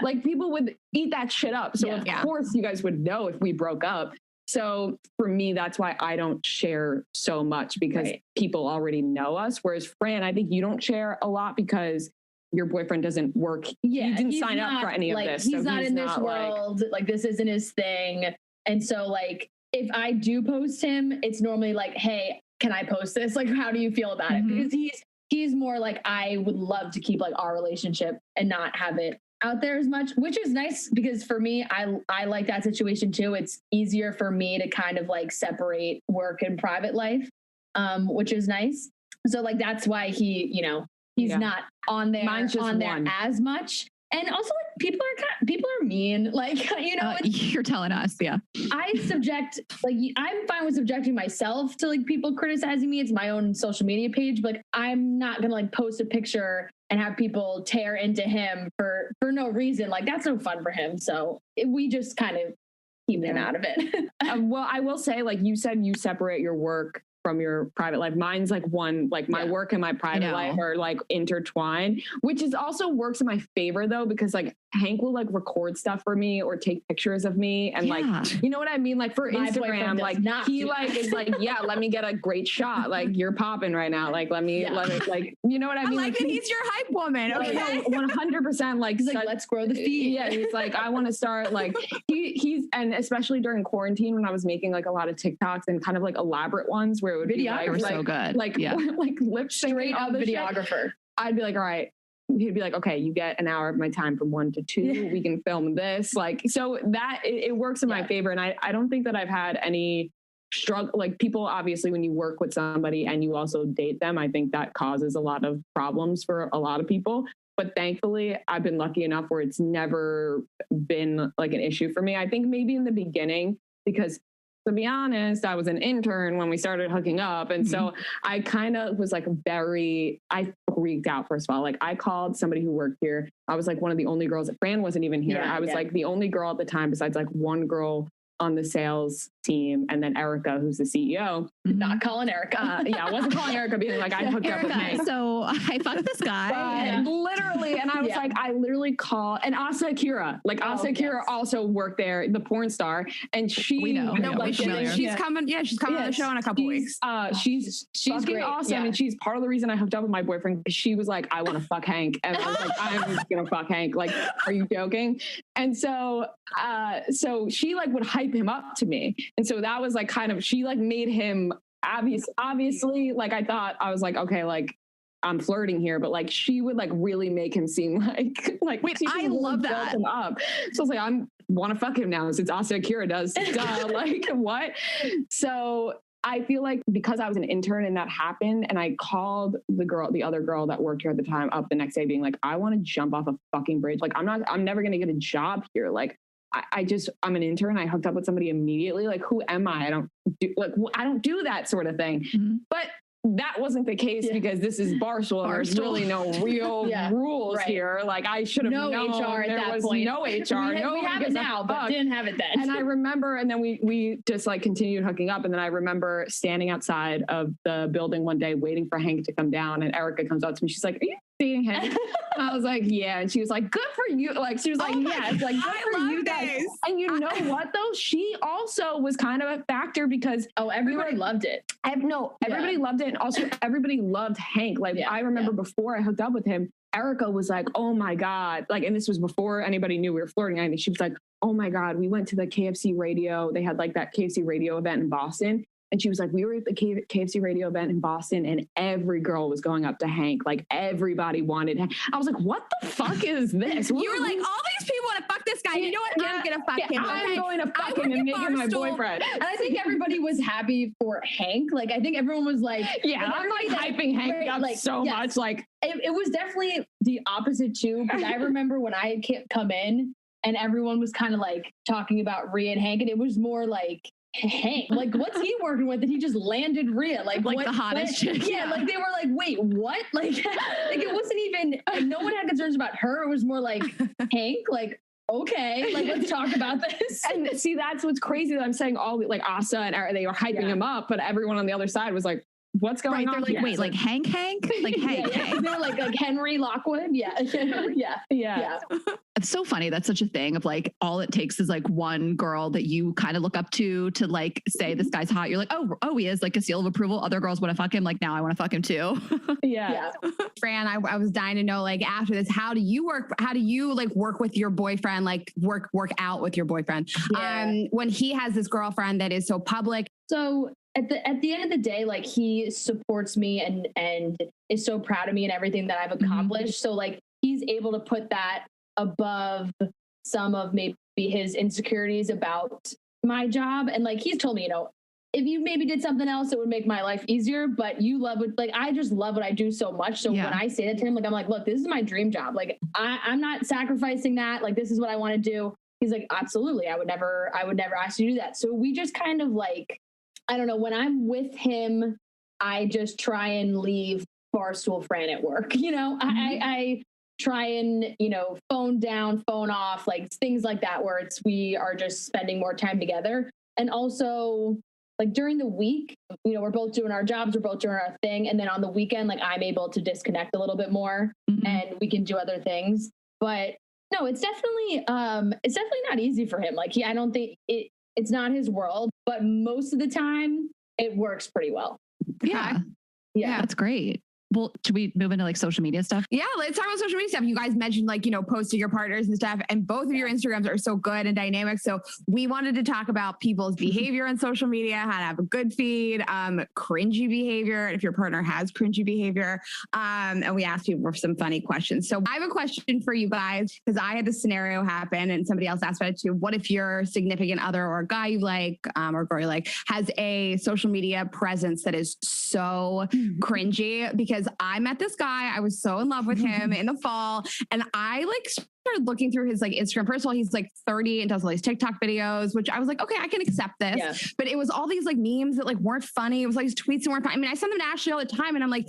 Like people would eat that shit up. So of course you guys would know if we broke up. So for me, that's why I don't share so much, because people already know us. Whereas Fran, I think you don't share a lot because your boyfriend doesn't work. Yeah, he didn't sign up for any of this. He's not in this world. Like, this isn't his thing. And so like, if I do post him, it's normally like, hey, can I post this? Like, how do you feel about it? Because he's more like, I would love to keep like our relationship and not have it out there as much, which is nice because for me, I like that situation too. It's easier for me to kind of like separate work and private life, which is nice. So like, that's why he's not on there as much. And also, like, people are mean. Like, you know, you're telling us, I'm fine with subjecting myself to like people criticizing me. It's my own social media page, but I'm not gonna like post a picture and have people tear into him for no reason. Like, that's no fun for him. So we just kind of keep him out of it. Well, I will say, like you said, you separate your work from your private life. Mine's like one, like my work and my private life are like intertwined, which is also works in my favor though, because like Hank will like record stuff for me or take pictures of me. And like, you know what I mean? Like for Instagram, like he like is like, yeah, let me get a great shot. Like you're popping right now. Like, let me like, you know what I mean? I like that he's your hype woman. Okay. 100%. Like, he's like, let's grow the feed. Yeah. He's like, I want to start like he's, and especially during quarantine when I was making like a lot of TikToks and kind of like elaborate ones where it would be like, so good. Like, like lip straight up videographer. Shit. I'd be like, all right. He'd be like, okay, you get an hour of my time from 1 to 2. We can film this. Like, so that it works in my favor. And I don't think that I've had any struggle. Like people, obviously, when you work with somebody and you also date them, I think that causes a lot of problems for a lot of people. But thankfully, I've been lucky enough where it's never been like an issue for me. I think maybe in the beginning, because to be honest, I was an intern when we started hooking up. And so I kind of was like I freaked out, first of all. Like I called somebody who worked here. I was like one of the only girls. Fran wasn't even here. I was like the only girl at the time besides like one girl on the sales team, and then Erica, who's the CEO. Not calling Erica. I wasn't calling Erica, being like, I hooked up with Hank. So I fucked this guy. Literally. And I was like, I literally called, and Asa Akira, like Asa Akira also worked there, the porn star. And she, we know. Like, she's coming. Yeah, she's coming on the show in a couple weeks. She's fucking awesome. And she's part of the reason I hooked up with my boyfriend. She was like, I want to fuck Hank. And I was like, I'm going to fuck Hank. Like, are you joking? And so she like would hype him up to me. And so that was like kind of, she like made him obviously, like I thought, I was like, okay, like I'm flirting here, but like she would like really make him seem like wait, I love that. Him up. So I was like, I want to fuck him now since Asa Akira does. Like what? So I feel like because I was an intern and that happened, and I called the other girl that worked here at the time up the next day being like, I want to jump off a fucking bridge. Like I'm never going to get a job here. Like I'm an intern. I hooked up with somebody immediately. Like, who am I? I don't do that sort of thing. But that wasn't the case because this is Barstool. And there's really no real rules here. Like I should have known. HR at there that was point. no HR. We have it now, but didn't have it then. And I remember, and then we just like continued hooking up. And then I remember standing outside of the building one day waiting for Hank to come down. And Erica comes up to me. She's like, are you dating Hank? I was like, yeah. And she was like, good for you. Like, she was like, yes, like good for you guys. And you know what though? She also was kind of a factor because everybody loved it. Everybody loved it. And also everybody loved Hank. Like I remember before I hooked up with him, Erica was like, oh my God. Like, and this was before anybody knew we were flirting or anything. She was like, oh my God, we went to the KFC radio. They had like that KFC radio event in Boston. And she was like, we were at the KFC radio event in Boston and every girl was going up to Hank. Like everybody wanted Hank. I was like, what the fuck is this? You were like, all these people want to fuck this guy. You know what? I'm going to fuck him. I'm going to fuck him and make him my boyfriend. And I think everybody was happy for Hank. Like, I think everyone was like, I'm like hyping Hank up so much. Like it was definitely the opposite too. Because I remember when I had come in and everyone was kind of like talking about Rhea and Hank, and it was more like, Hank, like what's he working with that he just landed Rhea? Like what, the hottest chick. Yeah, like they were like, wait, what? Like it wasn't even, no one had concerns about her. It was more like, Hank, like, okay, like let's talk about this. And see, that's what's crazy that I'm saying all like Asa and they were hyping him up, but everyone on the other side was like, what's going on? They're like, wait, like Hank? Like Hank? They were like Henry Lockwood. Yeah. It's so funny. That's such a thing of like, all it takes is like one girl that you kind of look up to like say this guy's hot. You're like, oh, he is, like a seal of approval. Other girls want to fuck him. Like now I want to fuck him too. Yeah. Fran, I was dying to know, like after this, how do you like work with your boyfriend, like work out with your boyfriend? When he has this girlfriend that is so public. So at the end of the day, like he supports me and is so proud of me and everything that I've accomplished. So like he's able to put that above some of maybe his insecurities about my job. And like he's told me, if you maybe did something else, it would make my life easier, but you love it. Like I just love what I do so much. So when I say that to him, like I'm like, look, this is my dream job. Like I'm not sacrificing that. Like this is what I want to do. He's like, absolutely. I would never ask you to do that. So we just kind of like, I don't know, when I'm with him, I just try and leave Barstool Fran at work. I try and, phone down, phone off, like things like that, where we are just spending more time together. And also like during the week, you know, we're both doing our jobs, we're both doing our thing. And then on the weekend, like I'm able to disconnect a little bit more and we can do other things. But no, it's definitely not easy for him. Like I don't think it's not his world, but most of the time it works pretty well. Yeah. That's great. Well, should we move into like social media stuff? Yeah, let's talk about social media stuff. You guys mentioned like, you know, posting your partners and stuff, and both of your Instagrams are so good and dynamic. So we wanted to talk about people's behavior on social media, how to have a good feed, cringy behavior, if your partner has cringy behavior. And we asked people for some funny questions. So I have a question for you guys, because I had this scenario happen and somebody else asked about it too. What if your significant other or a guy you like, or girl you like, has a social media presence that is so cringy? Because I met this guy, I was so in love with him in the fall, and I like started looking through his like Instagram. First of all, he's like 30 and does all these TikTok videos, which I was like, okay, I can accept this. Yeah. But it was all these like memes that like weren't funny. It was like these tweets that weren't funny. I mean, I send them to Ashley all the time, and I'm like,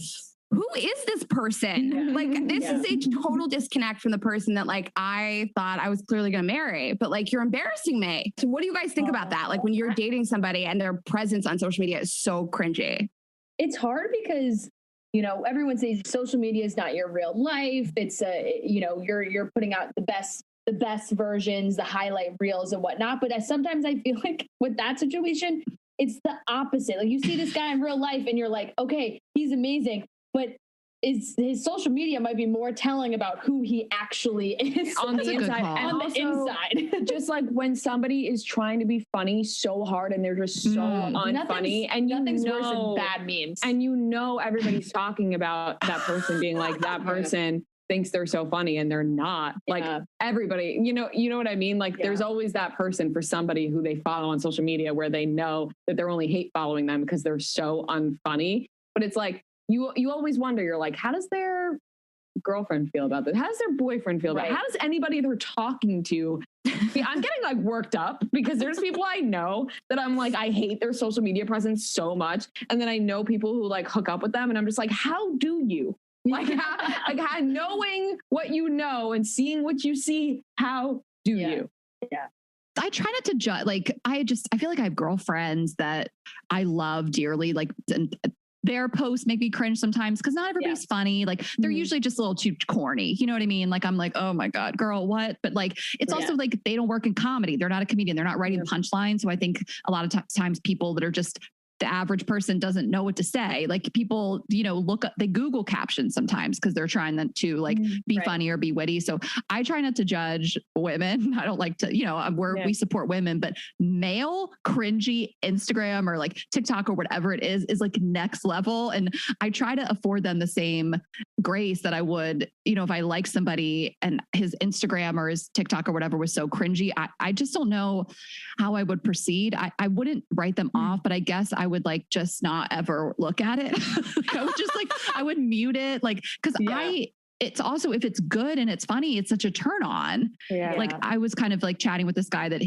who is this person? Like, this is a total disconnect from the person that like I thought I was clearly going to marry. But like, you're embarrassing me. So what do you guys think about that? Like when you're dating somebody and their presence on social media is so cringy. It's hard because, you know, everyone says social media is not your real life. It's you know, you're putting out the best versions, the highlight reels and whatnot. But sometimes I feel like with that situation, it's the opposite. Like you see this guy in real life and you're like, okay, he's amazing, but his social media might be more telling about who he actually is on the inside and on the inside. Just like when somebody is trying to be funny so hard and they're just so unfunny, and nothing's worse than bad memes. And you know everybody's talking about that person being like, that person thinks they're so funny and they're not. Like everybody, you know what I mean? Like there's always that person for somebody who they follow on social media where they know that they're only hate following them because they're so unfunny. But it's like, you always wonder, you're like, how does their girlfriend feel about this? How does their boyfriend feel about it? How does anybody they're talking to? I'm getting like worked up because there's people I know that I'm like, I hate their social media presence so much. And then I know people who like hook up with them and I'm just like, how do you? Like, how knowing what you know and seeing what you see, how do you? Yeah. I try not to judge. Like, I feel like I have girlfriends that I love dearly. Like, their posts make me cringe sometimes because not everybody's funny. Like they're usually just a little too corny. You know what I mean? Like I'm like, oh my God, girl, what? But like, it's also like they don't work in comedy. They're not a comedian. They're not writing punchlines. So I think a lot of times people that are just the average person doesn't know what to say. Like people, you know, look up, they Google captions sometimes because they're trying to like be funny or be witty. So I try not to judge women. I don't like to, you know, we support women, but male cringy Instagram or like TikTok or whatever it is like next level. And I try to afford them the same grace that I would, you know, if I like somebody and his Instagram or his TikTok or whatever was so cringy, I just don't know how I would proceed. I wouldn't write them off, but I guess I would like just not ever look at it. I would just like, I would mute it. Like, cause it's also, if it's good and it's funny, it's such a turn on. Yeah. Like I was kind of like chatting with this guy that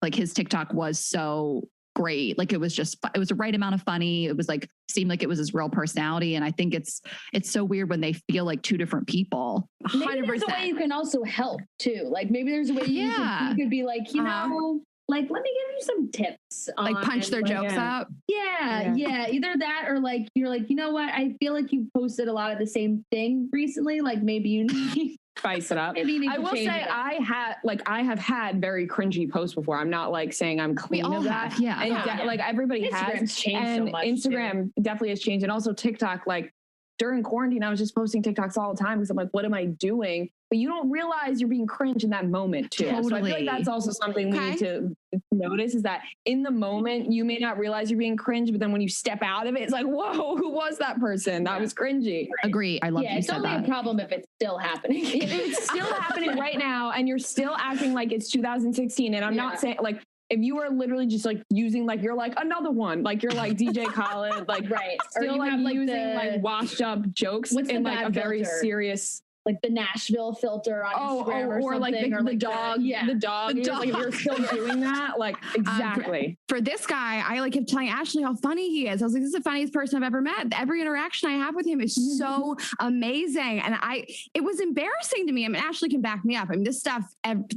like his TikTok was so great. Like it was the right amount of funny. It was like, seemed like it was his real personality. And I think it's so weird when they feel like two different people. 100%. Maybe there's a way you can also help too. Like maybe there's a way you could be like, you know, like, let me give you some tips. Like punch their jokes up. Yeah. Either that or like, you're like, you know what? I feel like you posted a lot of the same thing recently. Like maybe you need spice it up. I will say I have had very cringy posts before. I'm not like saying I'm clean of that. Like everybody has changed and so much Instagram definitely has changed. And also TikTok, like during quarantine, I was just posting TikToks all the time because I'm like, what am I doing? But you don't realize you're being cringe in that moment too. Totally. So I feel like that's also something we need to notice is that in the moment, you may not realize you're being cringe, but then when you step out of it, it's like, whoa, who was that person? That was cringy. Right. Agree. I love you said that. It's only a problem if it's still happening. It's still happening right now and you're still acting like it's 2016. And I'm not saying like, if you are literally just like using like you're like another one, like you're like DJ Khaled, like still like using like washed up jokes in like a very serious, like the Nashville filter on Instagram or like the dog. The dog. Like if you're still doing that, like exactly. For this guy, I like kept telling Ashley how funny he is. I was like, this is the funniest person I've ever met. Every interaction I have with him is so amazing. And it was embarrassing to me. I mean, Ashley can back me up. I mean, this stuff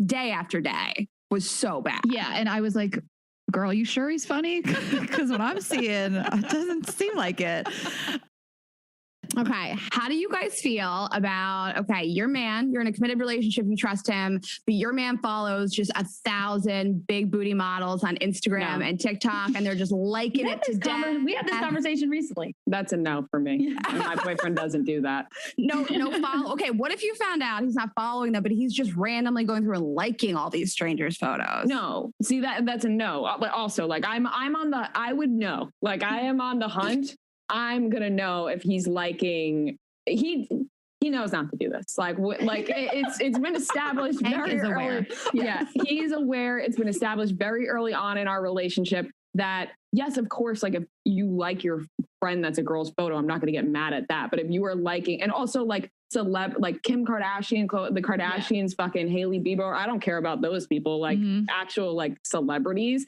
day after day was so bad. Yeah. And I was like, girl, you sure he's funny? Because what I'm seeing, it doesn't seem like it. Okay. How do you guys feel about, okay, your man, you're in a committed relationship, you trust him, but your man follows just 1,000 big booty models on Instagram and TikTok, and they're just liking it to death. We had this conversation recently. That's a no for me. My boyfriend doesn't do that. No follow. Okay. What if you found out he's not following them, but he's just randomly going through and liking all these strangers' photos? No. See, that's a no. But also, like, I would know. Like, I am on the hunt. I'm gonna know if he's liking. He knows not to do this. It's been established very early. Yeah, he's aware. It's been established very early on in our relationship that yes, of course, like if you like your friend that's a girl's photo, I'm not gonna get mad at that. But if you are liking, and also like like Kim Kardashian, the Kardashians, fucking Hailey Bieber, I don't care about those people. Like actual like celebrities,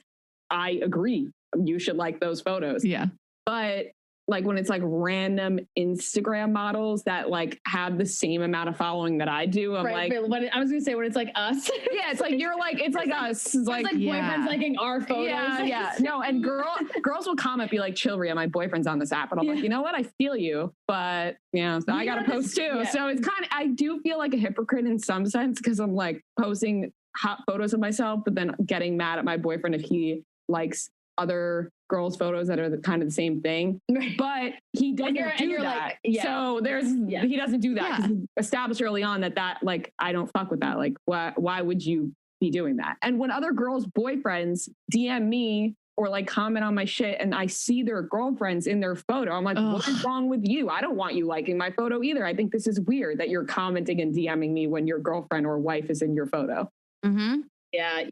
I agree. You should like those photos. Yeah, but like when it's like random Instagram models that like have the same amount of following that I do, I'm like, when I was gonna say when it's like us. Yeah, it's like it's like us. It's like boyfriends liking our photos. Yeah. No, and girls will comment, be like, chill, Rhea, my boyfriend's on this app. And I'm like, you know what? I feel you, but so I gotta post too. Yeah. So it's I do feel like a hypocrite in some sense because I'm like posting hot photos of myself, but then getting mad at my boyfriend if he likes other girls' photos that are kind of the same thing, but he doesn't do that. Like, so he doesn't do that because he established early on that like I don't fuck with that. Like why would you be doing that? And when other girls' boyfriends DM me or like comment on my shit and I see their girlfriends in their photo, I'm like, what is wrong with you? I don't want you liking my photo either. I think this is weird that you're commenting and DMing me when your girlfriend or wife is in your photo. Mm-hmm. Yeah.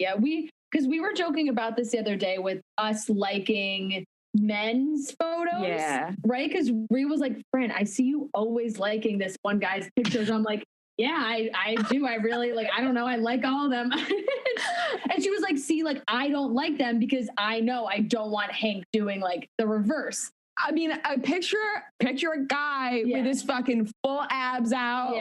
Because we were joking about this the other day with us liking men's photos. Yeah. Right? Because Rhea was like, friend, I see you always liking this one guy's pictures. I'm like, yeah, I do. I really like, I don't know. I like all of them. And she was like, see, like, I don't like them because I know I don't want Hank doing like the reverse. I mean, I picture a guy with his fucking full abs out,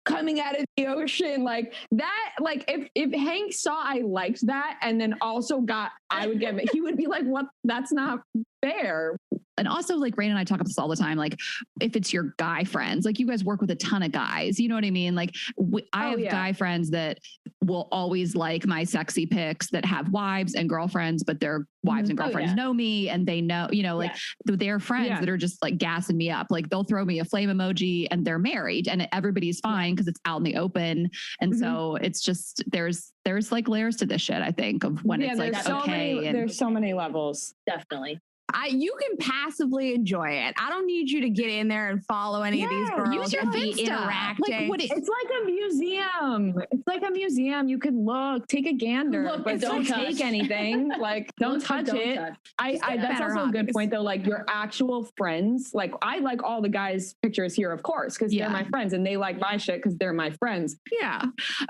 coming out of the ocean, like that. Like if Hank saw I liked that and then also I would get, he would be like, what? That's not fair. And also, like, Rain and I talk about this all the time. Like, if it's your guy friends, like you guys work with a ton of guys, you know what I mean? Like, I have guy friends that will always like my sexy pics that have wives and girlfriends, but their wives and girlfriends know me and they know, like they're friends that are just like gassing me up. Like they'll throw me a flame emoji and they're married and everybody's fine because it's out in the open. And so it's just, there's like layers to this shit, I think, of when it's like, there's so many levels. Definitely. You can passively enjoy it. I don't need you to get in there and follow any of these girls. Use your be interacting. Like, it's like a museum. It's like a museum. You could look, take a gander, but don't take anything. Like, don't touch it. That's also a good point, though. Like, your actual friends. Like, I like all the guys' pictures here, of course, because they're my friends, and they like my shit because they're my friends. Yeah.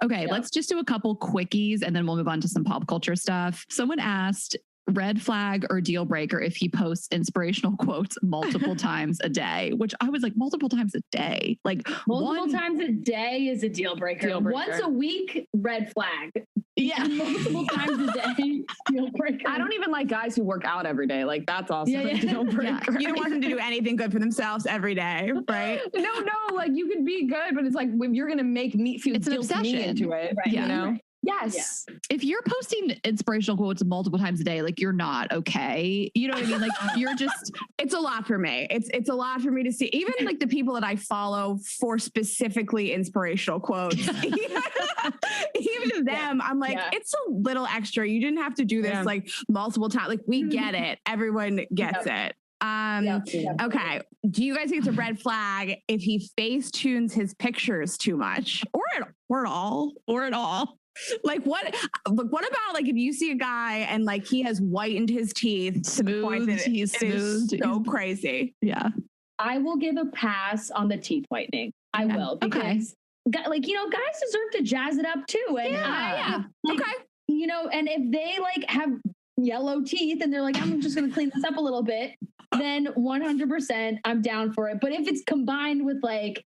Okay, let's just do a couple quickies, and then we'll move on to some pop culture stuff. Someone asked, red flag or deal breaker if he posts inspirational quotes multiple times a day, which I was like, multiple times a day. Like multiple times a day is a deal breaker. Once a week, red flag. Yeah. Multiple times a day, deal breaker. I don't even like guys who work out every day. Like that's also a deal breaker. You don't want them to do anything good for themselves every day, right? No, like you could be good, but it's like if you're gonna make me feel it's an obsession into it, right? You know? Yes. Yeah. If you're posting inspirational quotes multiple times a day, like you're not okay. You know what I mean? Like you're just, it's a lot for me. It's a lot for me to see. Even like the people that I follow for specifically inspirational quotes, even them, I'm like, it's a little extra. You didn't have to do this like multiple times. Like we get it. Everyone gets it. Okay. Do you guys think it's a red flag if he face tunes his pictures too much or at all? Like what about like if you see a guy and like he has whitened his teeth to the point that he's smooth, so crazy. Yeah. I will give a pass on the teeth whitening. I will because like, guys deserve to jazz it up too. And and if they like have yellow teeth and they're like, I'm just going to clean this up a little bit, then 100% I'm down for it. But if it's combined with like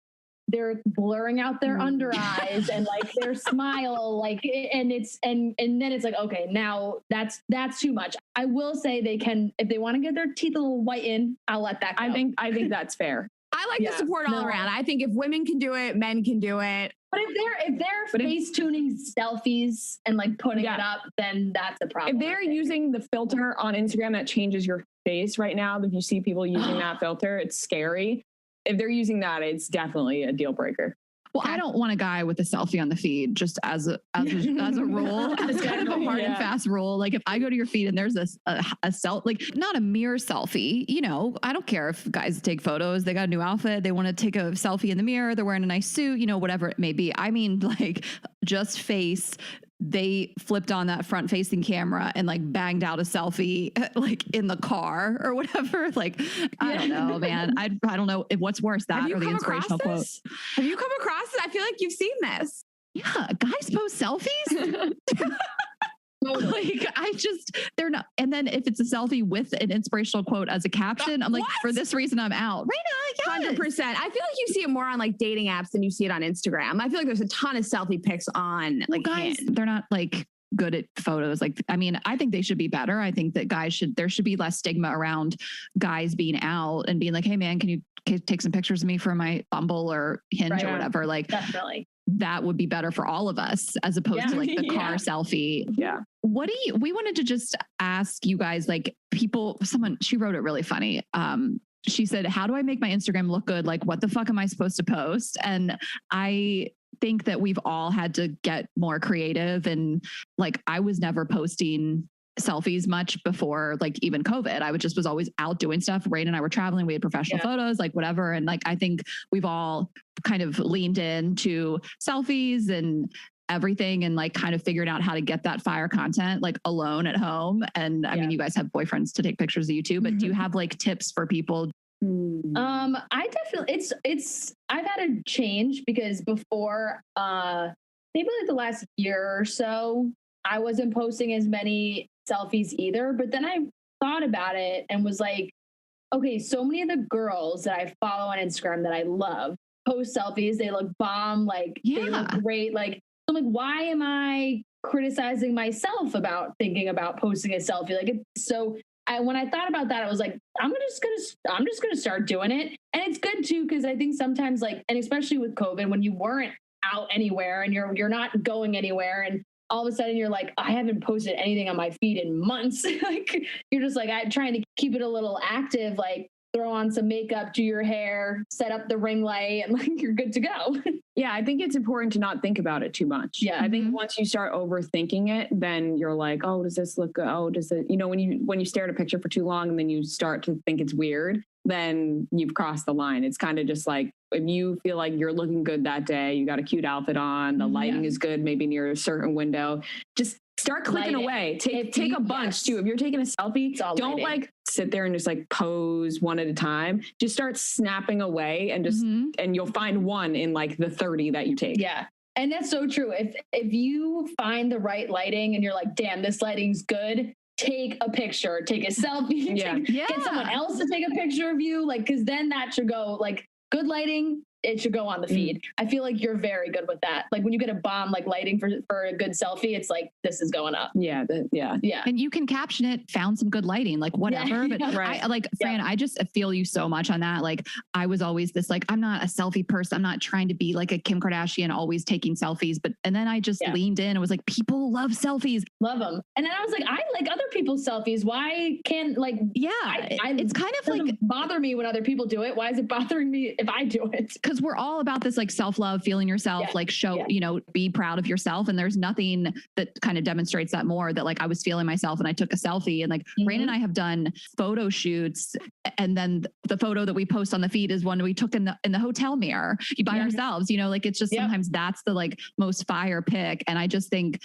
they're blurring out their under eyes and like their smile, like, and then it's like, okay, now that's too much. I will say they can, if they want to get their teeth a little whitened, I'll let that go. I think that's fair. I like the support all around. I think if women can do it, men can do it. But if they're face tuning selfies and like putting it up, then that's a problem. If they're using the filter on Instagram that changes your face right now, if you see people using that filter, it's scary. If they're using that, it's definitely a deal breaker. Well, I don't want a guy with a selfie on the feed, just as a rule, as kind of a hard and fast rule. Like if I go to your feed and there's like not a mirror selfie, you know, I don't care if guys take photos, they got a new outfit, they want to take a selfie in the mirror, they're wearing a nice suit, you know, whatever it may be. I mean, like just face. They flipped on that front facing camera and like banged out a selfie like in the car or whatever. Like, I don't know, man. I don't know if what's worse, that or the inspirational quote. Have you come across it? I feel like you've seen this. Yeah. Guys post selfies. Like they're not. And then if it's a selfie with an inspirational quote as a caption, I'm like, for this reason, I'm out. Right now, 100%. I feel like you see it more on like dating apps than you see it on Instagram. I feel like there's a ton of selfie pics on like guys. They're not like good at photos. Like, I mean, I think they should be better. I think that there should be less stigma around guys being out and being like, hey man, can you take some pictures of me for my Bumble or Hinge or whatever? Like, definitely. That would be better for all of us as opposed to like the car selfie. Yeah. We wanted to just ask you guys, like she wrote it really funny. She said, how do I make my Instagram look good? Like, what the fuck am I supposed to post? And I think that we've all had to get more creative. And like, I was never posting selfies much before like even COVID. I was always out doing stuff. Rain and I were traveling. We had professional photos, like whatever. And like, I think we've all kind of leaned into selfies and everything and like kind of figured out how to get that fire content like alone at home. And I mean, you guys have boyfriends to take pictures of you too, but do you have like tips for people? I definitely, I've had a change because before, maybe like the last year or so, I wasn't posting as many selfies either, but then I thought about it and was like, okay, so many of the girls that I follow on Instagram that I love post selfies, they look bomb, like they look great. Like, I'm like, why am I criticizing myself about thinking about posting a selfie? Like, when I thought about that, I was like, I'm just gonna start doing it. And it's good too, because I think sometimes like, and especially with COVID, when you weren't out anywhere and you're not going anywhere, and all of a sudden you're like, I haven't posted anything on my feed in months. Like you're just like, I'm trying to keep it a little active, like throw on some makeup, do your hair, set up the ring light, and like you're good to go. Yeah, I think it's important to not think about it too much. Yeah, I think once you start overthinking it, then you're like, oh, does this look good? Oh, does it, when you stare at a picture for too long and then you start to think it's weird, then you've crossed the line. It's kind of just like, if you feel like you're looking good that day, you got a cute outfit on, the lighting is good, maybe near a certain window, just start clicking away. Take a bunch too. If you're taking a selfie, don't like sit there and just like pose one at a time. Just start snapping away and just, and you'll find one in like the 30 that you take. Yeah. And that's so true. If you find the right lighting and you're like, damn, this lighting's good, take a picture, take a selfie, get someone else to take a picture of you. Like, cause then that should go like good lighting. It should go on the feed. I feel like you're very good with that. Like when you get a bomb, like lighting for a good selfie, it's like, this is going up. Yeah. And you can caption it, found some good lighting, like whatever. But Fran, I just feel you so much on that. Like I was always this, like, I'm not a selfie person. I'm not trying to be like a Kim Kardashian, always taking selfies. And then I just leaned in and was like, people love selfies. Love them. And then I was like, I like other people's selfies. Why can't like, it's kind of like bother me when other people do it. Why is it bothering me if I do it? Because we're all about this like self-love, feeling yourself, like show, be proud of yourself. And there's nothing that kind of demonstrates that more, that like I was feeling myself and I took a selfie. And like Rain and I have done photo shoots, and then the photo that we post on the feed is one we took in the hotel mirror by ourselves, like it's just sometimes that's the like most fire pick. And I just think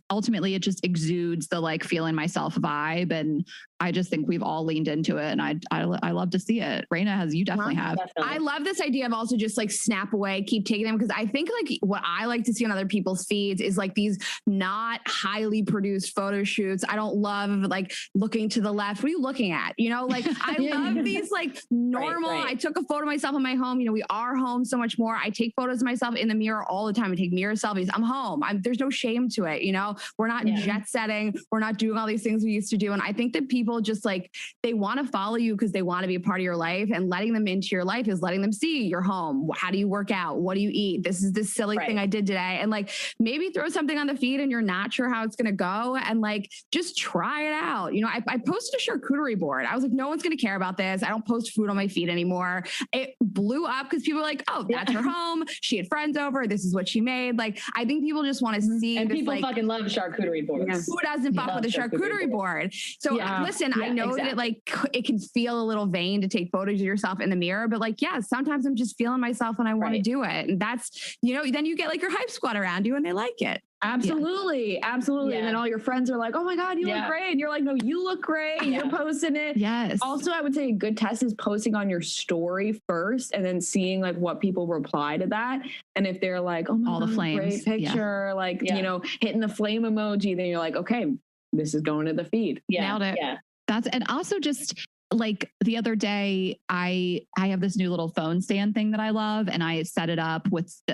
ultimately it just exudes the like feeling myself vibe. And I just think we've all leaned into it, and I love to see it. Raina, you definitely have. Definitely. I love this idea of also just like snap away, keep taking them, because I think like what I like to see on other people's feeds is like these not highly produced photo shoots. I don't love like looking to the left. What are you looking at? You know, like I love these like normal. Right. I took a photo of myself in my home. You know, we are home so much more. I take photos of myself in the mirror all the time. I take mirror selfies. I'm home. There's no shame to it. You know, we're not jet setting. We're not doing all these things we used to do. And I think that people just like, they want to follow you because they want to be a part of your life, and letting them into your life is letting them see your home. How do you work out? What do you eat? This is this silly thing I did today. And like, maybe throw something on the feed and you're not sure how it's going to go, and like, just try it out. You know, I posted a charcuterie board. I was like, no one's going to care about this. I don't post food on my feed anymore. It blew up because people were like, oh, that's her home. She had friends over. This is what she made. Like, I think people just want to see. And this, people like, fucking love charcuterie boards. who doesn't fuck with a charcuterie board? So listen, I know that like it can feel a little vain to take photos of yourself in the mirror, but like, sometimes I'm just feeling myself and I want to do it. And that's, you know, then you get like your hype squad around you and they like it. Absolutely. Absolutely. And then all your friends are like, oh my God, you look great. And you're like, no, you look great. You're posting it. Yes. Also, I would say a good test is posting on your story first and then seeing like what people reply to that. And if they're like, oh my all God, the flames, great picture, like, you know, hitting the flame emoji, then you're like, okay, this is going to the feed. Nailed it. Yeah. And also just like the other day, I have this new little phone stand thing that I love, and I set it up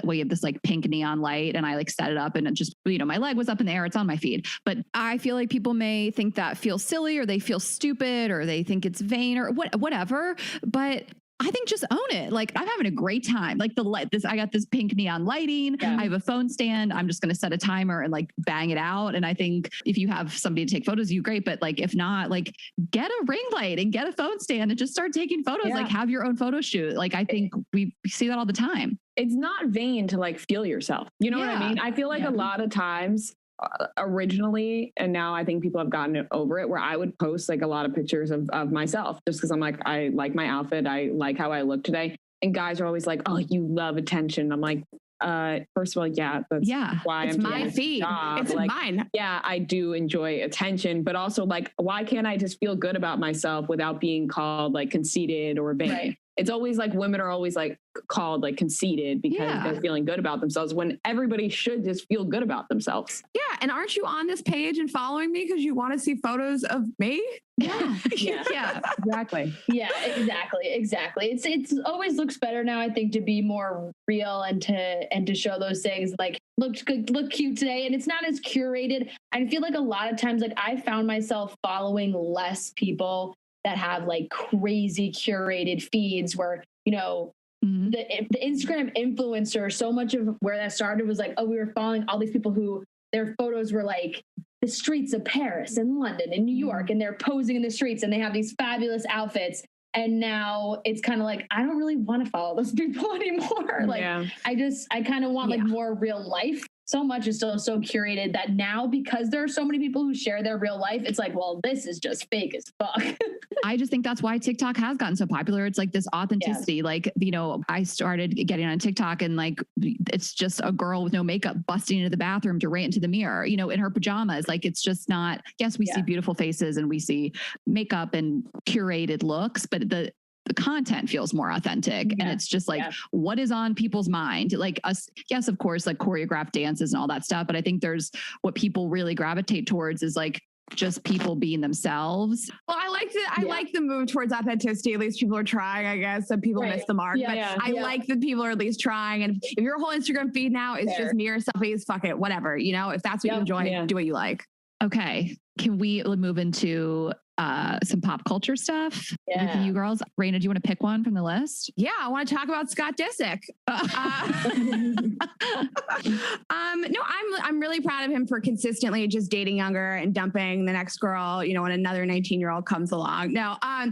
we have this like pink neon light, and I like set it up, and it just, you know, my leg was up in the air. It's on my feed, but I feel like people may think that feels silly, or they feel stupid, or they think it's vain, or whatever. But I think just own it. Like, I'm having a great time. Like I got this pink neon lighting. Yeah. I have a phone stand. I'm just going to set a timer and like bang it out. And I think if you have somebody to take photos of you, great. But like, if not, like get a ring light and get a phone stand and just start taking photos. Like have your own photo shoot. Like, I think we see that all the time. It's not vain to like feel yourself. You know what I mean? I feel like a lot of times originally, and now I think people have gotten over it, where I would post like a lot of pictures of myself just because I'm like, I like my outfit, I like how I look today, and guys are always like, oh, you love attention. I'm like, first of all, that's why it's I'm my feed. Job. It's like, mine. Yeah, I do enjoy attention, but also like, why can't I just feel good about myself without being called like conceited or vain? Right. It's always like women are always like called like conceited because they're feeling good about themselves, when everybody should just feel good about themselves. Yeah. And aren't you on this page and following me because you want to see photos of me? Yeah. Exactly. Yeah, exactly. It's always looks better now, I think, to be more real and to show those things like looked good, look cute today. And it's not as curated. I feel like a lot of times, like I found myself following less people that have like crazy curated feeds where, you know, the Instagram influencer, so much of where that started was like, oh, we were following all these people who their photos were like the streets of Paris and London and New York, and they're posing in the streets and they have these fabulous outfits. And now it's kind of like, I don't really want to follow those people anymore. Like, I kind of want like more real life. So much is still so curated that now, because there are so many people who share their real life, it's like, well, this is just fake as fuck. I just think that's why TikTok has gotten so popular. It's like this authenticity. Like, you know, I started getting on TikTok and like, it's just a girl with no makeup busting into the bathroom to right into the mirror, you know, in her pajamas. Like, it's just not, yes, we see beautiful faces and we see makeup and curated looks, but the content feels more authentic. And it's just like, what is on people's mind? Like us, yes, of course, like choreographed dances and all that stuff. But I think there's what people really gravitate towards is like just people being themselves. Well, I like the move towards authenticity. At least people are trying, I guess. Some people miss the mark, but I like that people are at least trying. And if your whole Instagram feed now is just mirror selfies, fuck it, whatever, you know, if that's what you enjoy, do what you like. Okay. Can we move into some pop culture stuff with you girls? Raina, do you want to pick one from the list? Yeah, I want to talk about Scott Disick. No, I'm really proud of him for consistently just dating younger and dumping the next girl, you know, when another 19-year-old comes along. Now, I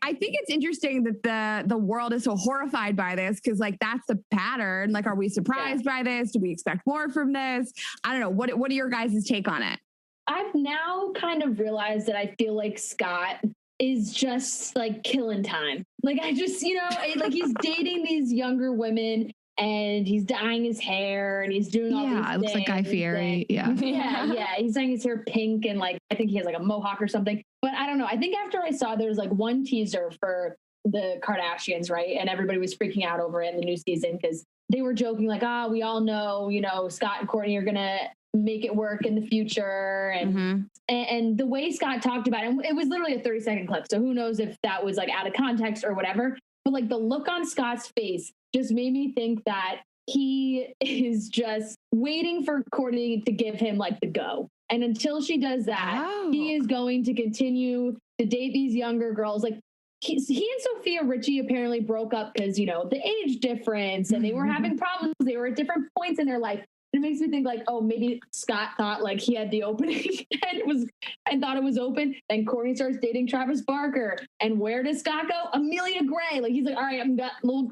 think it's interesting that the world is so horrified by this, because like that's the pattern. Like, are we surprised by this? Do we expect more from this? I don't know. What are your guys' take on it? I've now kind of realized that I feel like Scott is just like killing time. Like, I just, you know, like he's dating these younger women and he's dyeing his hair and he's doing all these it looks like Guy Fieri. Yeah. He's dyeing his hair pink and like I think he has like a mohawk or something. But I don't know. I think after I saw there was like one teaser for the Kardashians, right? And everybody was freaking out over it in the new season because they were joking like, we all know, Scott and Kourtney are gonna make it work in the future. And the way Scott talked about it, it was literally a 30-second clip. So who knows if that was like out of context or whatever. But like the look on Scott's face just made me think that he is just waiting for Kourtney to give him like the go. And until she does that, he is going to continue to date these younger girls. Like he and Sophia Richie apparently broke up because, the age difference and they were having problems. They were at different points in their life. It makes me think like, maybe Scott thought like he had the opening and thought it was open. Then Kourtney starts dating Travis Barker. And where does Scott go? Amelia Gray. Like he's like, all right,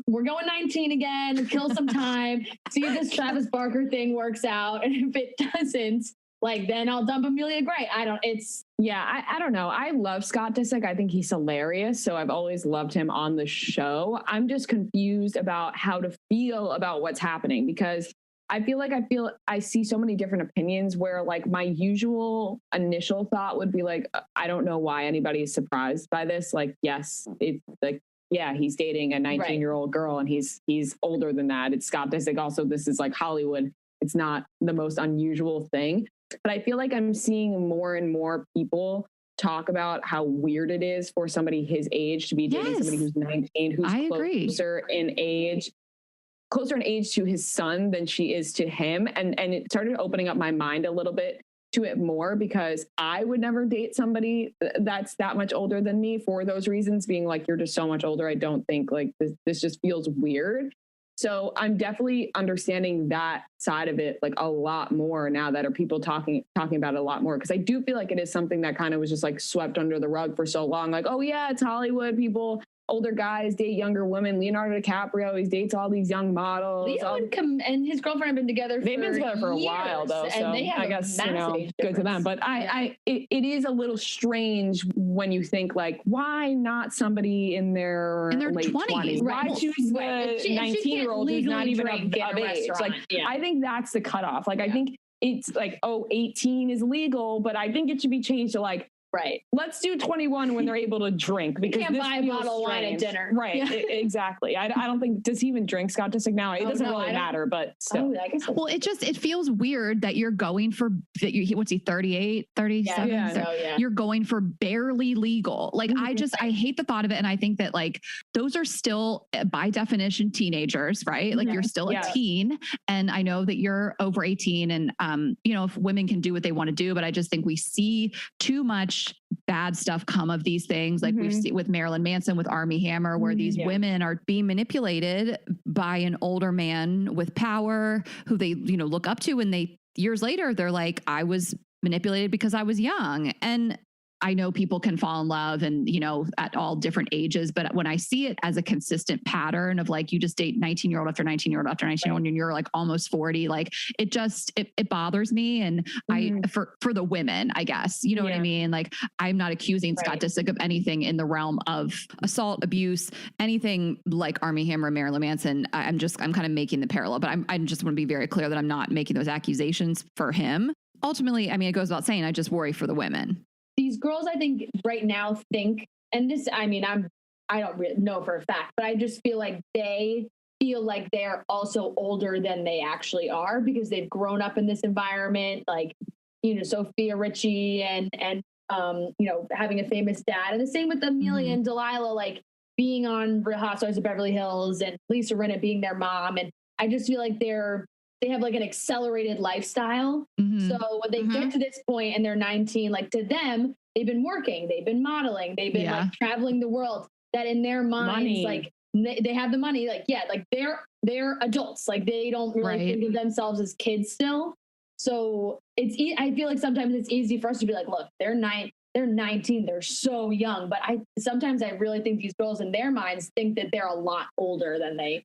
we're going 19 again, kill some time, see if this Travis Barker thing works out. And if it doesn't, like, then I'll dump Amelia Gray. I don't know. I love Scott Disick. I think he's hilarious. So I've always loved him on the show. I'm just confused about how to feel about what's happening because I see so many different opinions where like my usual initial thought would be like, I don't know why anybody is surprised by this. Like, yes, it's like, yeah, he's dating a 19-year-old girl and he's older than that. It's Scott Disick. Also, this is like Hollywood. It's not the most unusual thing. But I feel like I'm seeing more and more people talk about how weird it is for somebody his age to be dating somebody who's 19, who's closer in age to his son than she is to him. And it started opening up my mind a little bit to it more because I would never date somebody that's that much older than me for those reasons, being like, you're just so much older. I don't think like this just feels weird. So I'm definitely understanding that side of it like a lot more now that are people talking about it a lot more. Cause I do feel like it is something that kind of was just like swept under the rug for so long. Like, oh yeah, it's Hollywood. People, older guys date younger women. Leonardo DiCaprio, he dates all these young models. And his girlfriend have been together. They've been together for a while though. So I guess, good to them. But it is a little strange when you think like, why not somebody in their late 20s? Why choose the 19-year-old who's not even of age? Like, I think that's the cutoff. Like, I think it's like, 18 is legal, but I think it should be changed to like, let's do 21 when they're able to drink because you can't buy a bottle of wine at dinner. Exactly. I don't think, does he even drink Scott Disick now? It doesn't really matter, but still. I guess well, it feels weird that you're going for what's he 38, 37? You're going for barely legal. Like I hate the thought of it. And I think that like those are still by definition teenagers, right? Like you're still a teen. And I know that you're over 18 and if women can do what they want to do, but I just think we see too much bad stuff come of these things. Like we've seen with Marilyn Manson, with Armie Hammer, where these women are being manipulated by an older man with power who they, look up to. And years later, they're like, I was manipulated because I was young. And I know people can fall in love and, at all different ages, but when I see it as a consistent pattern of like, you just date 19-year-old after 19-year-old after 19-year-old and you're like almost 40, like it bothers me. And for the women, I guess, you know what I mean? Like I'm not accusing Scott Disick of anything in the realm of assault, abuse, anything like Armie Hammer, Marilyn Manson. I'm kind of making the parallel, but I just want to be very clear that I'm not making those accusations for him. Ultimately, I mean, it goes without saying, I just worry for the women. These girls, I think right now think, and this, I mean, I don't really know for a fact, but I just feel like they feel like they're also older than they actually are because they've grown up in this environment, like, Sophia Richie and having a famous dad. And the same with Amelia and Delilah, like being on Real Housewives of Beverly Hills and Lisa Rinna being their mom. And I just feel like they have like an accelerated lifestyle. So when they get to this point and they're 19, like to them, they've been working, they've been modeling, they've been like traveling the world, that in their minds, like they have the money, like, like they're adults. Like they don't really think of themselves as kids still. So I feel like sometimes it's easy for us to be like, look, they're 19, they're so young. But sometimes I really think these girls in their minds think that they're a lot older than they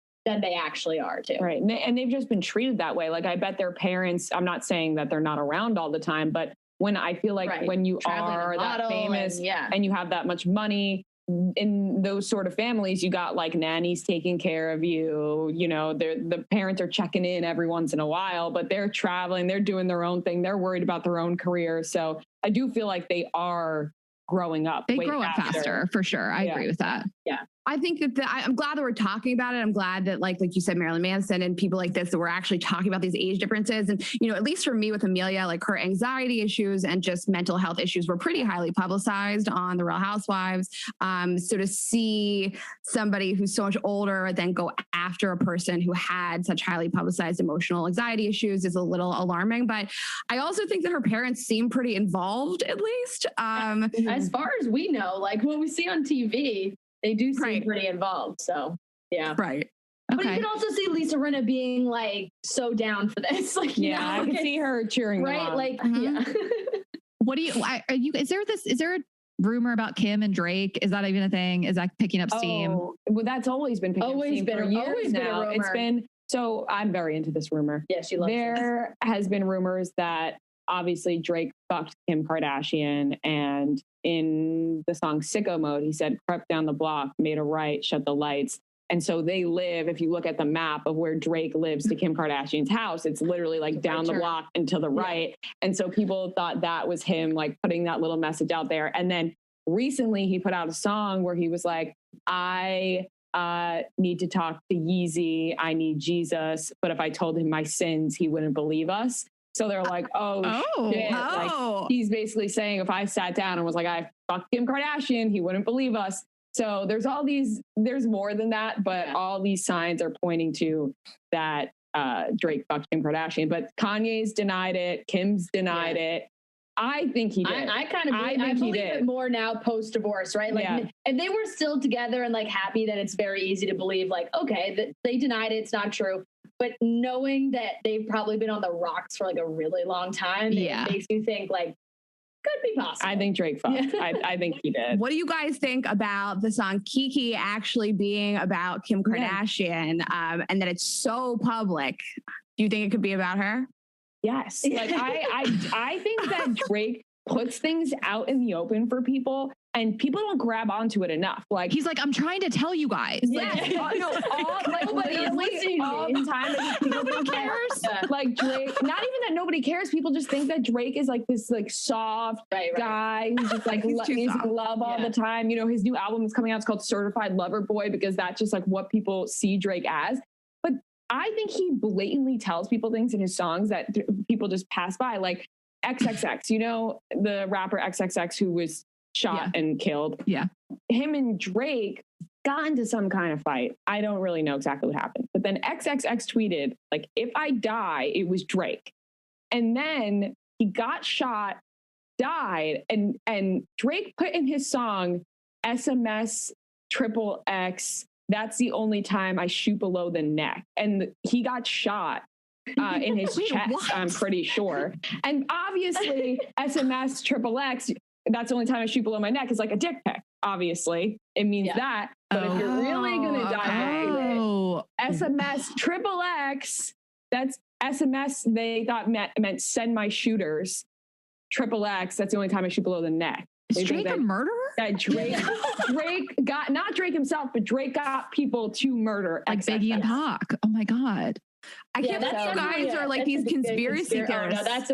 actually are too. Right. And they've just been treated that way. Like I bet their parents, I'm not saying that they're not around all the time, but when I feel like when you are that famous and you have that much money, in those sort of families, you got like nannies taking care of you, you know, the parents are checking in every once in a while, but they're traveling, they're doing their own thing. They're worried about their own career. So I do feel like they are growing up. They grow up faster for sure. I agree with that. Yeah. I think that I'm glad that we're talking about it. I'm glad that, like you said, Marilyn Manson and people like this, that we're actually talking about these age differences. And, you know, at least for me with Amelia, like her anxiety issues and just mental health issues were pretty highly publicized on The Real Housewives. So to see somebody who's so much older then go after a person who had such highly publicized emotional anxiety issues is a little alarming. But I also think that her parents seem pretty involved, at least. As far as we know, like what we see on TV, they do seem pretty involved. So, yeah. Right. Okay. But you can also see Lisa Rinna being like so down for this. Like, yeah, I can see her cheering. Right. Like, yeah. What do you, is there a rumor about Kim and Drake? Is that even a thing? Is that picking up steam? Oh, well, that's always been picking up steam for years now. It's been, so I'm very into this rumor. Yeah, she loves it. There has been rumors that obviously Drake fucked Kim Kardashian, and in the song Sicko Mode, he said, crept down the block, made a right, shut the lights. And so they live, if you look at the map of where Drake lives to Kim Kardashian's house, it's literally like down the block and to the right. And so people thought that was him like putting that little message out there. And then recently he put out a song where he was like, I need to talk to Yeezy. I need Jesus. But if I told him my sins, he wouldn't believe us. So they're like, shit. Like, he's basically saying if I sat down and was like, I fucked Kim Kardashian, he wouldn't believe us. So there's more than that, but all these signs are pointing to that Drake fucked Kim Kardashian. But Kanye's denied it. Kim's denied it. I think he did. I believe it more now post-divorce, right? Like, if they were still together and like happy, then it's very easy to believe like, okay, that they denied it, it's not true. But knowing that they've probably been on the rocks for like a really long time, it makes you think like, could be possible. I think Drake fucked. I think he did. What do you guys think about the song Kiki actually being about Kim Kardashian and that it's so public? Do you think it could be about her? Yes. Like I think that Drake puts things out in the open for people and people don't grab onto it enough. Like he's like, I'm trying to tell you guys. Like, nobody all the time. Nobody cares. Like Drake, not even that nobody cares. People just think that Drake is like this like soft guy who's just like is in love all the time. You know, his new album is coming out. It's called Certified Lover Boy because that's just like what people see Drake as. But I think he blatantly tells people things in his songs that people just pass by. Like XXX, you know, the rapper XXX who was shot and killed. Yeah. Him and Drake got into some kind of fight. I don't really know exactly what happened. But then XXX tweeted, like, if I die, it was Drake. And then he got shot, died, and Drake put in his song SMS XXX, that's the only time I shoot below the neck. And he got shot in his chest, what? I'm pretty sure. And obviously, SMS XXX, that's the only time I shoot below my neck is like a dick pic. Obviously, it means that. But if you're really going to die, SMS XXX, that's SMS they thought meant send my shooters. XXX, that's the only time I shoot below the neck. Is Drake a murderer? That Drake got, not Drake himself, but Drake got people to murder. Like Biggie and Pac. Oh my God. I can't believe you guys are like these conspiracy theorists. Oh,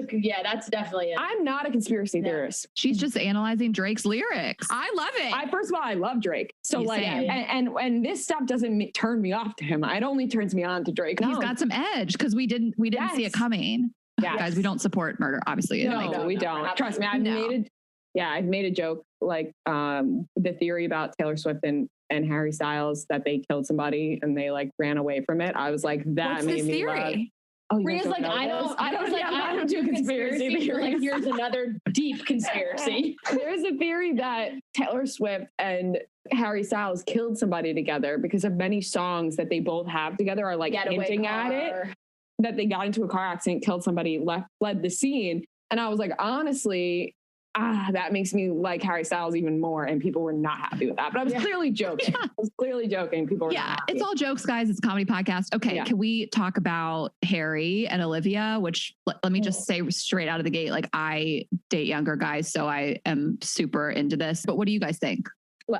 no, that's definitely it. I'm not a conspiracy theorist. She's just analyzing Drake's lyrics. I love it. First of all, I love Drake. So and this stuff doesn't turn me off to him. It only turns me on to Drake. He's got some edge because we didn't see it coming. Yes. Guys, we don't support murder, obviously. No, we don't. Trust me, I've made a joke like the theory about Taylor Swift and Harry Styles that they killed somebody and they like ran away from it. I was like, that made me laugh. Oh, Ria's like, I don't do conspiracy theories. Like, here's another deep conspiracy. There's a theory that Taylor Swift and Harry Styles killed somebody together because of many songs that they both have together are like hinting at it. That they got into a car accident, killed somebody, fled the scene. And I was like, honestly, that makes me like Harry Styles even more. And people were not happy with that. But I was clearly joking. People were not happy. It's all jokes, guys. It's a comedy podcast. Okay, can we talk about Harry and Olivia? Which, let me just say straight out of the gate, like I date younger guys, so I am super into this. But what do you guys think?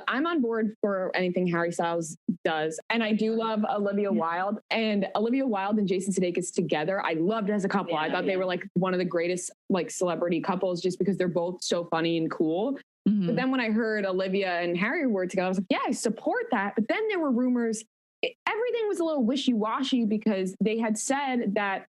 I'm on board for anything Harry Styles does. And I do love Olivia Wilde, and Olivia Wilde and Jason Sudeikis together. I loved as a couple. I thought they were like one of the greatest like celebrity couples just because they're both so funny and cool. Mm-hmm. But then when I heard Olivia and Harry were together, I was like, yeah, I support that. But then there were rumors. Everything was a little wishy-washy because they had said that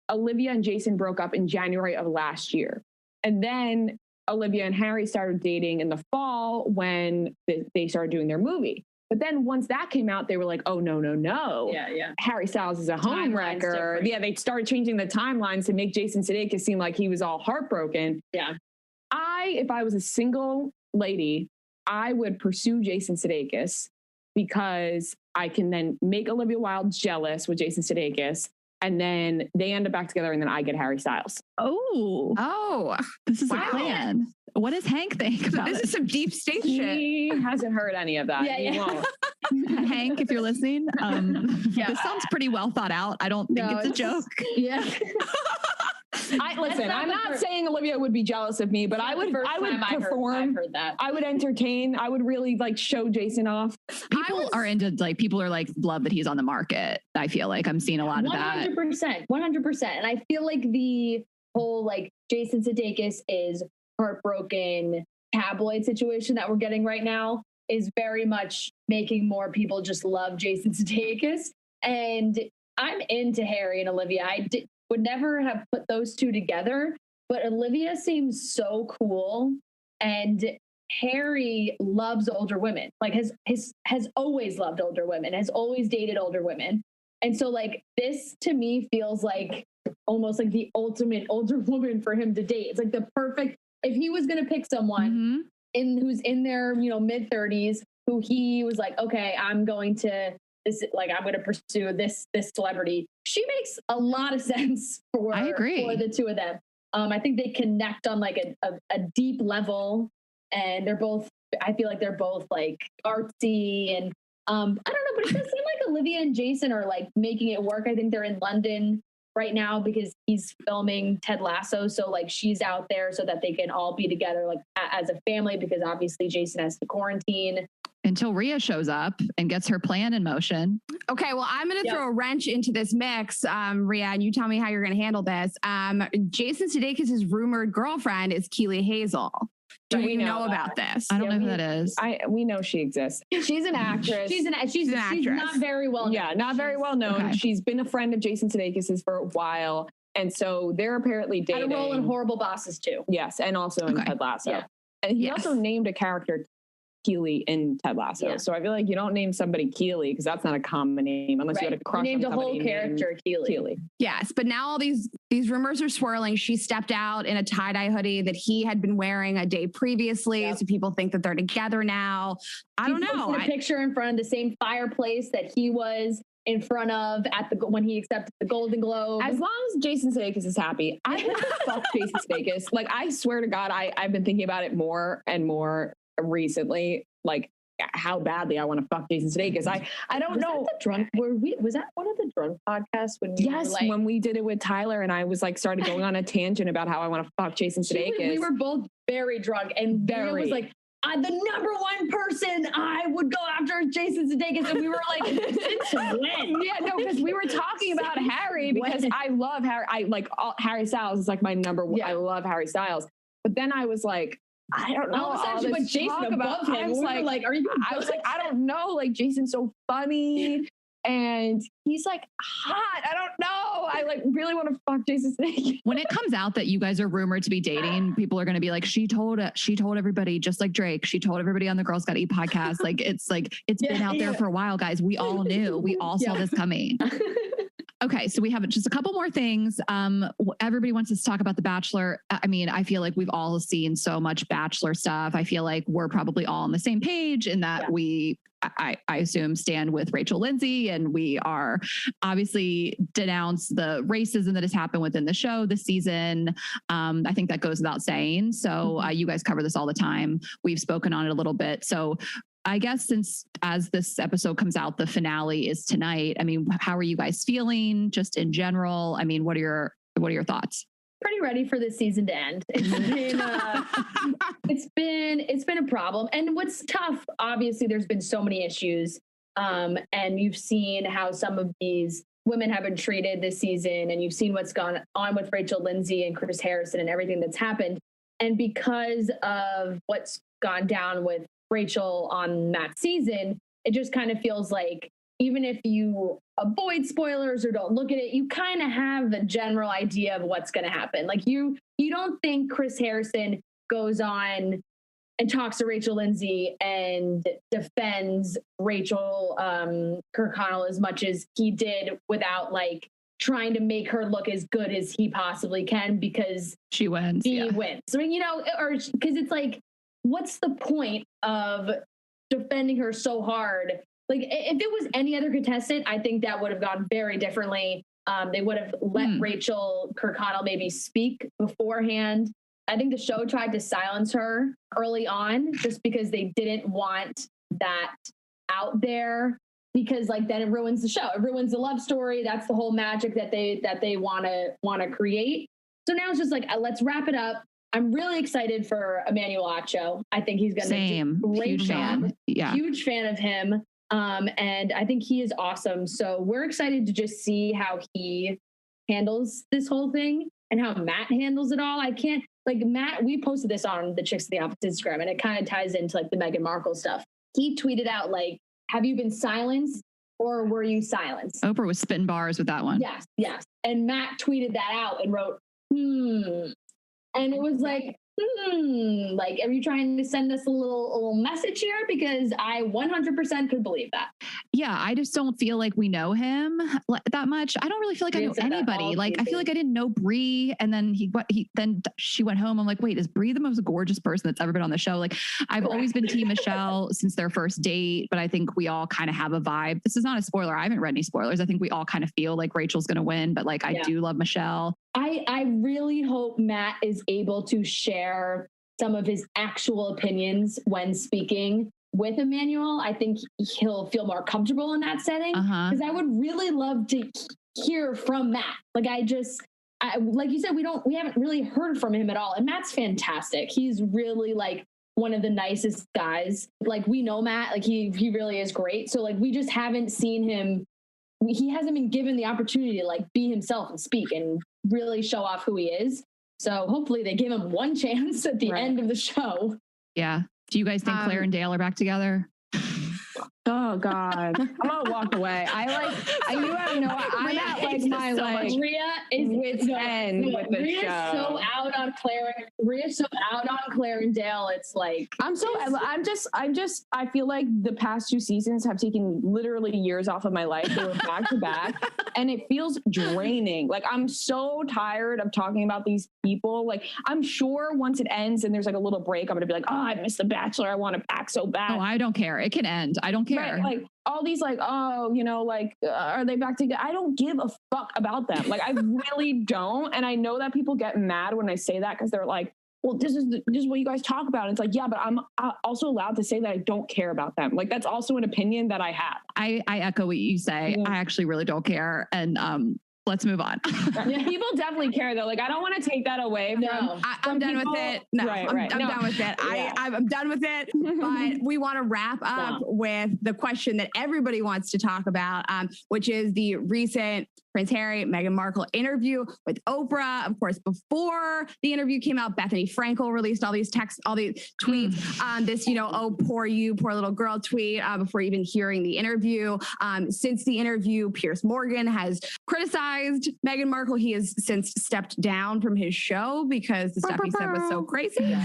Olivia and Jason broke up in January of last year. And then Olivia and Harry started dating in the fall when they started doing their movie. But then once that came out, they were like, oh, no. Yeah. Harry Styles is a homewrecker. Yeah, they started changing the timelines to make Jason Sudeikis seem like he was all heartbroken. Yeah. If I was a single lady, I would pursue Jason Sudeikis because I can then make Olivia Wilde jealous with Jason Sudeikis. And then they end up back together and then I get Harry Styles. Oh, this is a plan. What does Hank think about This is some deep state shit. He hasn't heard any of that. He won't. Hank, if you're listening, this sounds pretty well thought out. I don't think it's a joke. Yeah. Listen, I'm not saying Olivia would be jealous of me, but I would perform. I've heard that. I would entertain. I would really like show Jason off. People are like love that he's on the market. I feel like I'm seeing a lot of that. 100%. And I feel like the whole like Jason Sudeikis is heartbroken tabloid situation that we're getting right now is very much making more people just love Jason Sudeikis. And I'm into Harry and Olivia. Would never have put those two together, but Olivia seems so cool, and Harry loves older women. Like has always loved older women, has always dated older women, and so like this to me feels like almost like the ultimate older woman for him to date. It's like the perfect if he was going to pick someone who's in their mid 30s who he was like, okay, I'm going to pursue this celebrity. She makes a lot of sense for the two of them. I think they connect on like a deep level, and I feel like they're both like artsy and I don't know, but it does seem like Olivia and Jason are like making it work. I think they're in London right now because he's filming Ted Lasso. So like she's out there so that they can all be together like as a family, because obviously Jason has to quarantine. Until Rhea shows up and gets her plan in motion. Okay, well, I'm going to throw a wrench into this mix, Rhea, and you tell me how you're going to handle this. Jason Sudeikis' rumored girlfriend is Keely Hazel. Do we know about this? I don't know who that is. We know she exists. She's an actress. She's an actress. She's not very well known. Yeah, not very well known. Okay. She's been a friend of Jason Sudeikis' for a while. And so they're apparently dating. Had a role in Horrible Bosses too. Yes, and also in Ted Lasso. Yeah. And he also named a character Keely in Ted Lasso. Yeah. So I feel like you don't name somebody Keely because that's not a common name unless you had a crush on somebody. Named a whole character Keely. Yes, but now all these rumors are swirling. She stepped out in a tie-dye hoodie that he had been wearing a day previously. So people think that they're together now. I don't know. A picture in front of the same fireplace that he was in front of when he accepted the Golden Globe. As long as Jason Sudeikis is happy, I would fuck Jason Sudeikis. Like I swear to God, I've been thinking about it more and more recently, like how badly I want to fuck Jason Sudeikis. I don't know. Was that one of the drunk podcasts when we did it with Tyler and I was like started going on a tangent about how I want to fuck Jason Sudeikis. We were both very drunk and Vera was like, the number one person I would go after is Jason Sudeikis, and we were like, since when? Yeah, no, because we were talking about Harry because I love Harry. Harry Styles is like my number one. I love Harry Styles, but then I was like, I don't know. All of a sudden, she put Jason above him. I was like, are you? I was like, I don't know. Like, Jason's so funny, and he's like hot. I don't know. I like really want to fuck Jason Sudeikis. When it comes out that you guys are rumored to be dating, people are going to be like, she told everybody, just like Drake. She told everybody on the Girls Gotta Eat podcast. It's been out there for a while, guys. We all knew. We all saw this coming. Okay, so we have just a couple more things. Everybody wants us to talk about The Bachelor. I mean, I feel like we've all seen so much Bachelor stuff. I feel like we're probably all on the same page in that I assume, stand with Rachel Lindsay, and we are obviously denounce the racism that has happened within the show this season. I think that goes without saying. So you guys cover this all the time. We've spoken on it a little bit. So I guess since as this episode comes out, the finale is tonight. I mean, how are you guys feeling just in general? I mean, what are your thoughts? pretty ready for this season to end. It's been a problem. And what's tough, obviously, there's been so many issues. And you've seen how some of these women have been treated this season, and you've seen what's gone on with Rachel Lindsay and Chris Harrison and everything that's happened. And because of what's gone down with Rachel on Matt's season, it just kind of feels like even if you avoid spoilers or don't look at it, you kind of have a general idea of what's going to happen. Like you don't think Chris Harrison goes on and talks to Rachel Lindsay and defends Rachel Kirkconnell as much as he did without like trying to make her look as good as he possibly can because she wins. He wins. I mean, or because it's like, what's the point of defending her so hard? Like if it was any other contestant, I think that would have gone very differently. They would have let Rachel Kirkconnell maybe speak beforehand. I think the show tried to silence her early on just because they didn't want that out there because like then it ruins the show. It ruins the love story. That's the whole magic that they want to create. So now it's just like, let's wrap it up. I'm really excited for Emmanuel Acho. I think he's going to do a great job. Yeah. Huge fan of him. And I think he is awesome. So we're excited to just see how he handles this whole thing and how Matt handles it all. I can't like Matt, we posted this on the Chicks of the Office Instagram and it kind of ties into like the Meghan Markle stuff. He tweeted out like, have you been silenced or were you silenced? Oprah was spitting bars with that one. Yes. And Matt tweeted that out and wrote, And it was like, like, are you trying to send us a little message here? Because I 100% could believe that. Yeah, I just don't feel like we know him that much. I don't really feel like I know anybody. Like, I feel like I didn't know Bree, and then then she went home. I'm like, wait, is Bree the most gorgeous person that's ever been on the show? Like, I've always been Team Michelle since their first date, but I think we all kind of have a vibe. This is not a spoiler. I haven't read any spoilers. I think we all kind of feel like Rachel's going to win, but like, I do love Michelle. I really hope Matt is able to share some of his actual opinions when speaking with Emmanuel. I think he'll feel more comfortable in that setting because I would really love to hear from Matt. Like like you said, we haven't really heard from him at all. And Matt's fantastic. He's really like one of the nicest guys. Like we know Matt, like he really is great. So like we just haven't seen him. He hasn't been given the opportunity to like be himself and speak and really show off who he is. So hopefully they give him one chance at the end of the show. Yeah. Do you guys think Claire and Dale are back together? Oh God, I'm gonna walk away. You have no. I'm at like my like Rhea is wit's end with the Rhea's show. so out on Claire. Rhea's so out on Claire and Dale. It's like I feel like the past 2 seasons have taken literally years off of my life. They were back to back, and it feels draining. Like I'm so tired of talking about these people. Like I'm sure once it ends and there's like a little break, I'm gonna be like, oh, I missed The Bachelor. I want it back so bad. Oh, I don't care. It can end. I don't care. Right, like all these like, oh, are they back together? I don't give a fuck about them. Like I really don't. And I know that people get mad when I say that because they're like, well, this is what you guys talk about. And it's like, yeah, but I'm also allowed to say that I don't care about them. Like that's also an opinion that I have. I echo what you say. Mm-hmm. I actually really don't care. And let's move on. People definitely care though. Like I don't want to take that away. I'm done with it. No, I'm done with it. I'm done with it. But we want to wrap up with the question that everybody wants to talk about, which is the recent Prince Harry, Meghan Markle interview with Oprah. Of course, before the interview came out, Bethany Frankel released all these texts, all these tweets. This, oh, poor you, poor little girl tweet before even hearing the interview. Since the interview, Piers Morgan has criticized Meghan Markle. He has since stepped down from his show because the stuff he said was so crazy.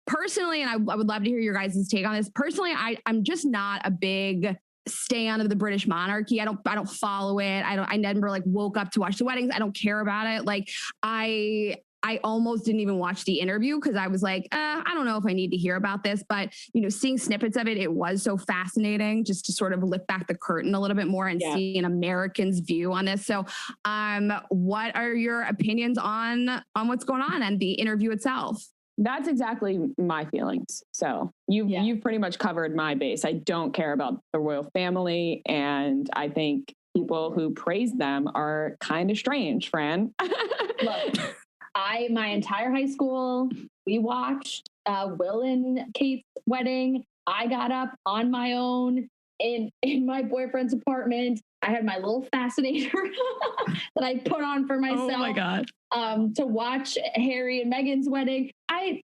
Personally, and I would love to hear your guys' take on this. Personally, I'm just not a big stan of the British monarchy. I don't follow it. I never like woke up to watch the weddings. I don't care about it. Like I almost didn't even watch the interview because I was like, I don't know if I need to hear about this. But, seeing snippets of it, it was so fascinating just to sort of lift back the curtain a little bit more and see an American's view on this. So what are your opinions on what's going on and the interview itself? That's exactly my feelings. So you've pretty much covered my base. I don't care about the royal family. And I think people who praise them are kind of strange, Fran. my entire high school, we watched Will and Kate's wedding. I got up on my own in my boyfriend's apartment. I had my little fascinator that I put on for myself. Oh my God. To watch Harry and Meghan's wedding. I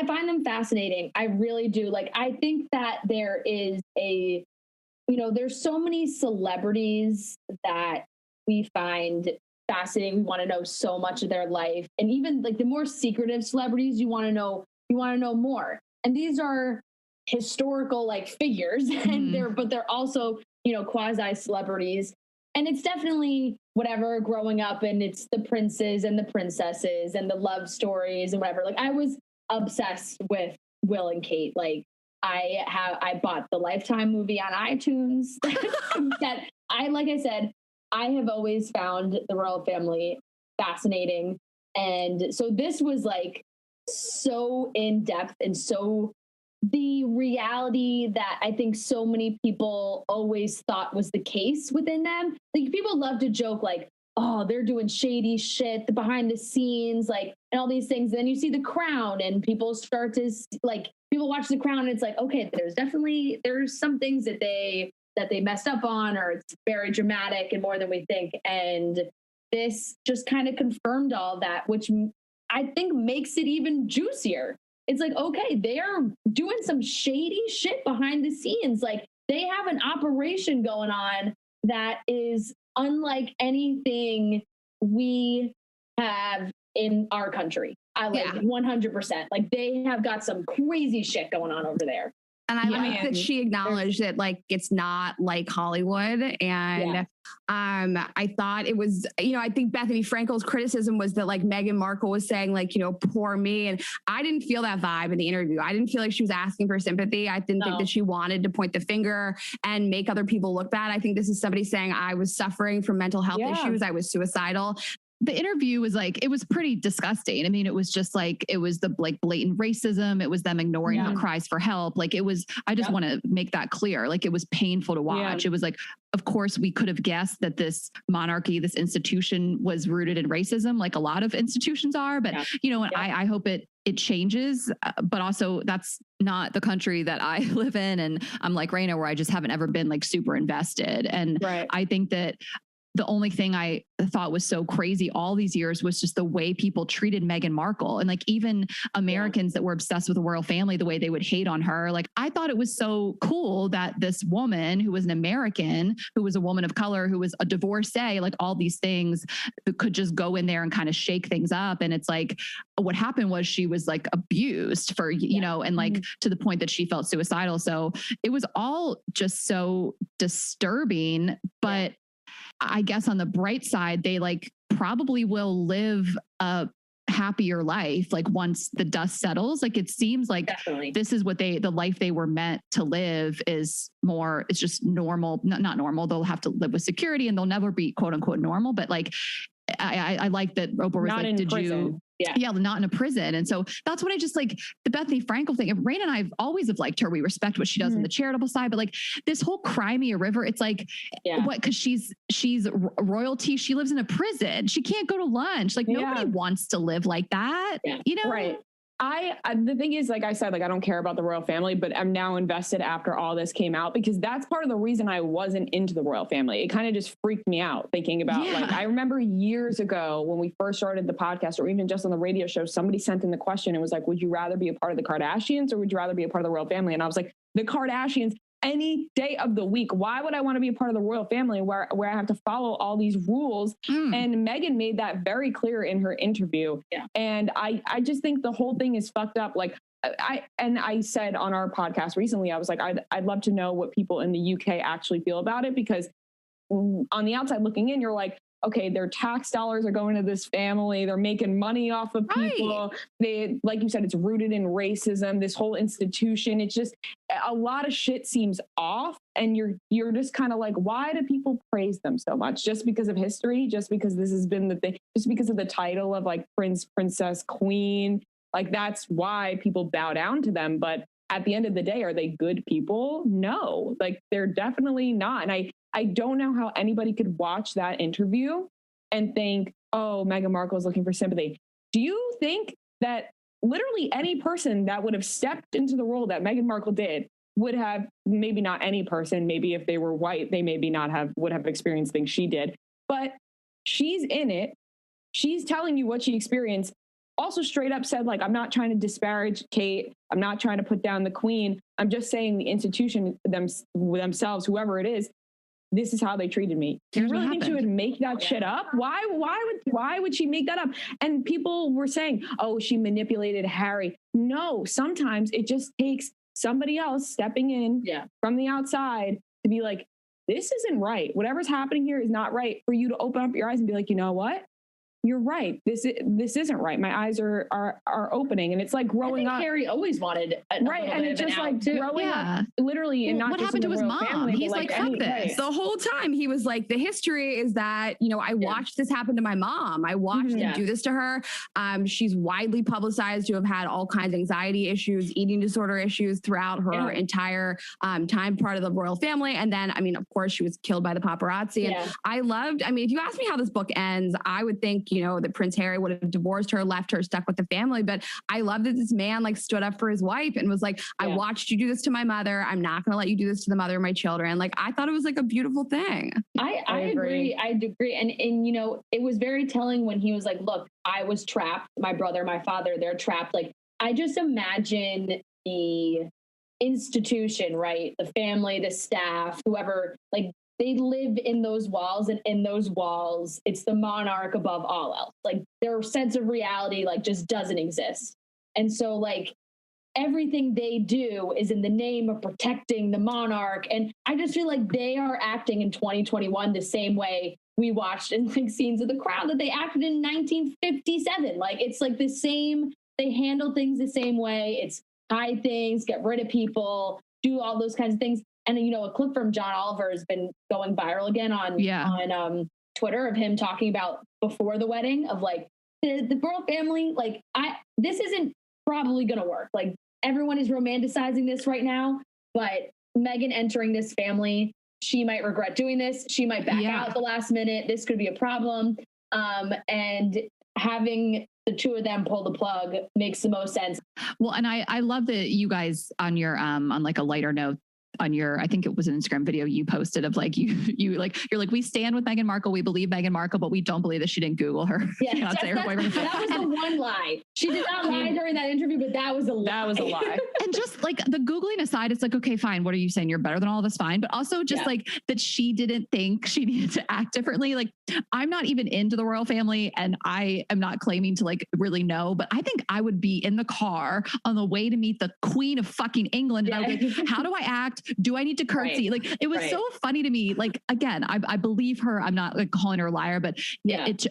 find them fascinating. I really do. Like, I think that there is there's so many celebrities that we find fascinating. We want to know so much of their life. And even like the more secretive celebrities, you want to know more. And these are historical like figures, and they're also, quasi celebrities. And it's definitely whatever growing up, and it's the princes and the princesses and the love stories and whatever. Like, I was obsessed with Will and Kate. Like, I bought the Lifetime movie on iTunes. Like I said, I have always found the royal family fascinating. And so this was like so in depth and so the reality that I think so many people always thought was the case within them. Like, people love to joke like, oh, they're doing shady shit behind the scenes, like, and all these things. And then you see The Crown and people start to like, people watch The Crown and it's like, okay, there's some things that they messed up on, or it's very dramatic and more than we think. And this just kind of confirmed all that, which I think makes it even juicier. It's like, okay, they're doing some shady shit behind the scenes. Like, they have an operation going on that is unlike anything we have in our country. I like 100%. Like, they have got some crazy shit going on over there. And I like that she acknowledged that, like, it's not like Hollywood. And I thought it was, I think Bethany Frankel's criticism was that, like, Meghan Markle was saying, like, poor me. And I didn't feel that vibe in the interview. I didn't feel like she was asking for sympathy. I didn't think that she wanted to point the finger and make other people look bad. I think this is somebody saying, I was suffering from mental health issues. I was suicidal. The interview was like, it was pretty disgusting. I mean, it was just like, it was the like blatant racism. It was them ignoring the cries for help. Like, it was, I just want to make that clear. Like, it was painful to watch. It was like, of course we could have guessed that this monarchy, this institution was rooted in racism, like a lot of institutions are, but I hope it changes, but also that's not the country that I live in. And I'm like Raina, where I just haven't ever been like super invested. And I think that the only thing I thought was so crazy all these years was just the way people treated Meghan Markle, and like even Americans that were obsessed with the royal family, the way they would hate on her. Like, I thought it was so cool that this woman who was an American, who was a woman of color, who was a divorcee, like all these things, could just go in there and kind of shake things up. And it's like, what happened was she was like abused for, and like to the point that she felt suicidal. So it was all just so disturbing, but I guess on the bright side, they like probably will live a happier life. Like, once the dust settles, like, it seems like this is what the life they were meant to live is more, it's just normal, not normal. They'll have to live with security and they'll never be quote unquote normal. But like, I like that Oprah was like, did you? Yeah, not in a prison. And so that's what I just like the Bethany Frankel thing. Raina and I always have liked her. We respect what she does on the charitable side, but like this whole Cry Me a River, it's like, what? Because she's royalty. She lives in a prison. She can't go to lunch. Like, nobody wants to live like that. Right. The thing is, like I said, like, I don't care about the royal family, but I'm now invested after all this came out, because that's part of the reason I wasn't into the royal family. It kind of just freaked me out thinking about, like, I remember years ago when we first started the podcast, or even just on the radio show, somebody sent in the question. It was like, would you rather be a part of the Kardashians or would you rather be a part of the royal family? And I was like, the Kardashians any day of the week. Why would I want to be a part of the royal family where I have to follow all these rules? And Meghan made that very clear in her interview. And I just think the whole thing is fucked up. Like, I said on our podcast recently, I was like, I'd love to know what people in the UK actually feel about it, because on the outside looking in, you're like, okay, their tax dollars are going to this family. They're making money off of people. They, like you said, it's rooted in racism, this whole institution. It's just a lot of shit seems off. And you're just kind of like, why do people praise them so much? Just because of history? Just because this has been the thing? Just because of the title of like prince, princess, queen? Like, that's why people bow down to them. But at the end of the day, are they good people? No, like, they're definitely not. And I don't know how anybody could watch that interview and think, oh, Meghan Markle is looking for sympathy. do you think that literally any person that would have stepped into the role that Meghan Markle did would have, maybe not any person, maybe if they were white, they maybe not would have experienced things she did, but she's in it. She's telling you what she experienced. Also straight up said, like, I'm not trying to disparage Kate. I'm not trying to put down the Queen. I'm just saying the institution themselves, whoever it is, this is how they treated me. Do you really think she would make that shit up? Why would she make that up? And people were saying, oh, she manipulated Harry. No, sometimes it just takes somebody else stepping in from the outside to be like, this isn't right. Whatever's happening here is not right, for you to open up your eyes and be like, you know what? You're right. This isn't right. My eyes are opening, and it's like growing up. Harry always wanted right, and it's just like growing up, literally, and not what just happened to his mom? Family, he's like, fuck this. The whole time he was like, the history is that, you know, I watched this happen to my mom. I watched him do this to her. She's widely publicized to have had all kinds of anxiety issues, eating disorder issues throughout her entire time part of the royal family. And then, I mean, of course, she was killed by the paparazzi. And I mean, if you ask me how this book ends, I would think, you know, that Prince Harry would have divorced her, left her, stuck with the family. But I love that this man like stood up for his wife and was like, I watched you do this to my mother. I'm not going to let you do this to the mother of my children. Like, I thought it was like a beautiful thing. I agree. I agree. And, you know, it was very telling when he was like, look, I was trapped. My brother, my father, they're trapped. Like, I just imagine the institution, right? The family, the staff, whoever, like, they live in those walls, and in those walls, it's the monarch above all else. Like, their sense of reality, like, just doesn't exist. And so, like, everything they do is in the name of protecting the monarch. And I just feel like they are acting in 2021 the same way we watched in like scenes of The Crown that they acted in 1957. Like, it's like the same, they handle things the same way. It's hide things, get rid of people, do all those kinds of things. And, you know, a clip from John Oliver has been going viral again on Twitter of him talking about before the wedding of like the royal family. Like, this isn't probably going to work. Like, everyone is romanticizing this right now, but Meghan entering this family, she might regret doing this. She might back out at the last minute. This could be a problem. And having the two of them pull the plug makes the most sense. Well, and I love that you guys on your, on like a lighter note, on your, I think it was an Instagram video you posted of like, you're like, we stand with Meghan Markle. We believe Meghan Markle, but we don't believe that she didn't Google her. Fiance or boyfriend. That was the one lie. She did not lie during that interview, but that was a lie. That was a lie. And just like the Googling aside, it's like, okay, fine. What are you saying? You're better than all of us. Fine. But also just like that she didn't think she needed to act differently. Like, I'm not even into the royal family, and I am not claiming to like really know, but I think I would be in the car on the way to meet the Queen of fucking England. And I was like, how do I act? Do I need to curtsy? Like, it was so funny to me. Like, again, I believe her. I'm not like calling her a liar, but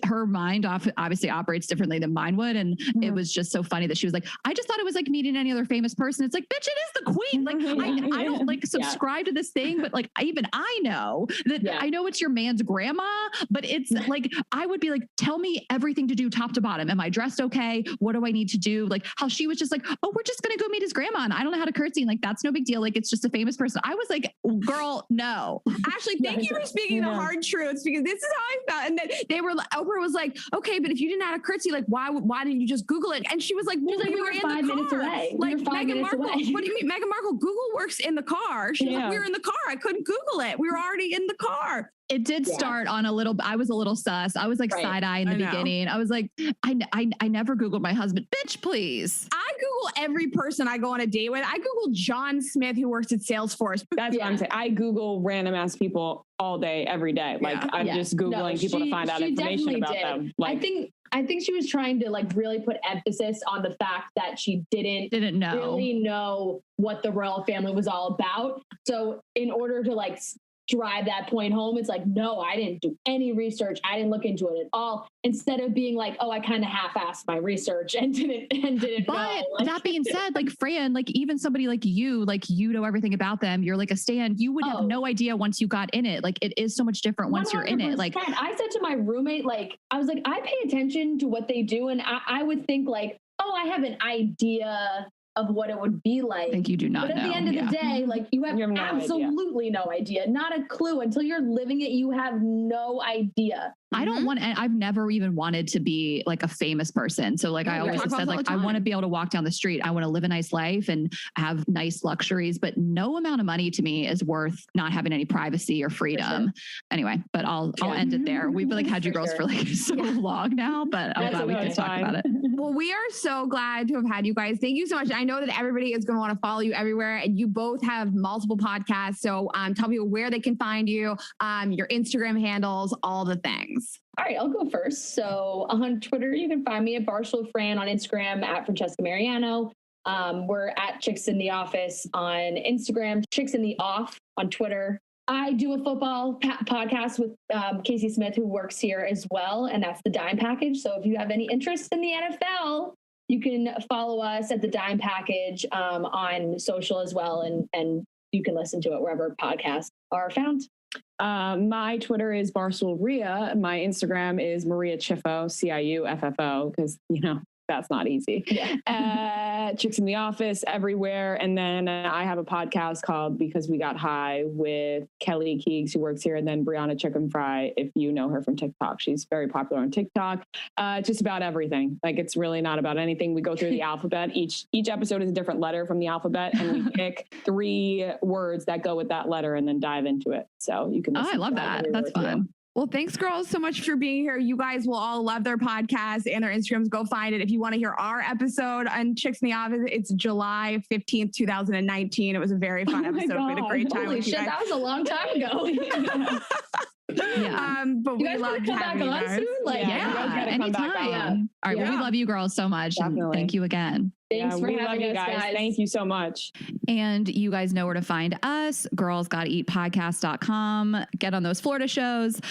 her mind obviously operates differently than mine would. And it was just so funny that she was like, I just thought it was like meeting any other famous person. It's like, bitch, it is the Queen. Like, I don't like subscribe to this thing, but like, even I know that I know it's your man's grandma, but it's like, I would be like, tell me everything to do top to bottom. Am I dressed okay? What do I need to do? Like, how she was just like, oh, we're just going to go meet his grandma. And I don't know how to curtsy. And like, that's no big deal. Like, it's just a famous person. I was like, girl, no. Ashley, thank you for speaking the hard truths, because this is how I felt. And then Oprah was like, okay, but if you didn't know how to curtsy, like, why didn't you just Google it? And she was like, well, we were in 5 minutes away. Like, Meghan Markle, what do you mean? Meghan Markle, Google works in the car. She was like, we were in the car. I couldn't Google it. We were already in the car. It did start on I was a little sus. I was like side eye in the beginning. I was like, I never Googled my husband. Bitch, please. I Google every person I go on a date with. I Google John Smith, who works at Salesforce. That's what I'm saying. I Google random ass people all day, every day. Like, I'm just Googling people to find out information about them. Like, I think she was trying to like really put emphasis on the fact that she didn't know really know what the royal family was all about. So in order to like drive that point home, it's like, no, I didn't do any research. I didn't look into it at all. Instead of being like, oh, I kind of half-assed my research and didn't but know. Like, that being said, like, Fran, like, even somebody like you know everything about them. You're like a stan. You would have no idea once you got in it. Like, it is so much different once you're in it. Like, I said to my roommate, like, I was like, I pay attention to what they do. And I would think like, oh, I have an idea of what it would be like. I think you do not know. But at the end of the day, like, you have absolutely no idea, not a clue. Until you're living it, you have no idea. I don't want, I've never even wanted to be like a famous person. So like I always have said, like, I want to be able to walk down the street. I want to live a nice life and have nice luxuries, but no amount of money to me is worth not having any privacy or freedom. Anyway, but I'll end it there. We've like had you girls for like so long now, but I'm glad we can talk about it. Well, we are so glad to have had you guys. Thank you so much. I know that everybody is going to want to follow you everywhere, and you both have multiple podcasts. So tell people where they can find you, your Instagram handles, all the things. All right, I'll go first. So on Twitter, you can find me at Barstool Fran, on Instagram at Francesca Mariano. We're at Chicks in the Office on Instagram, Chicks in the Off on Twitter. I do a football podcast with Casey Smith, who works here as well, and that's the Dime Package. So if you have any interest in the NFL, you can follow us at the Dime Package on social as well, and you can listen to it wherever podcasts are found. My Twitter is Barstool Rhea. My Instagram is Maria Chiffo, CIUFFO, because, you know, that's not easy. Chicks in the Office everywhere. And then I have a podcast called Because We Got High with Kelly Keegs, who works here, and then Brianna Chicken Fry, if you know her from TikTok. She's very popular on TikTok. Just about everything. Like, it's really not about anything. We go through the alphabet. Each episode is a different letter from the alphabet, and we pick 3 words that go with that letter and then dive into it. So you can. I love that. That's fun. Well, thanks, girls, so much for being here. You guys will all love their podcasts and their Instagrams. Go find it. If you want to hear our episode on Chicks in the Office, it's July 15th, 2019. It was a very fun episode. We had a great time. Holy shit, that was a long time ago. But we love having you guys. Anytime. All right. Well, we love you girls so much. And thank you again. Thanks for having us, guys. Thank you so much. And you guys know where to find us. girlsgottaeatpodcast.com. Get on those Florida shows.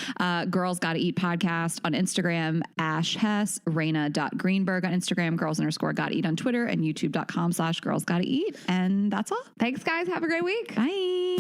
Girls Gotta Eat Podcast on Instagram. Ash Hess, Raina.Greenberg on Instagram. Girls_gotta eat on Twitter, and youtube.com/girlsgottaeat. And that's all. Thanks, guys. Have a great week. Bye.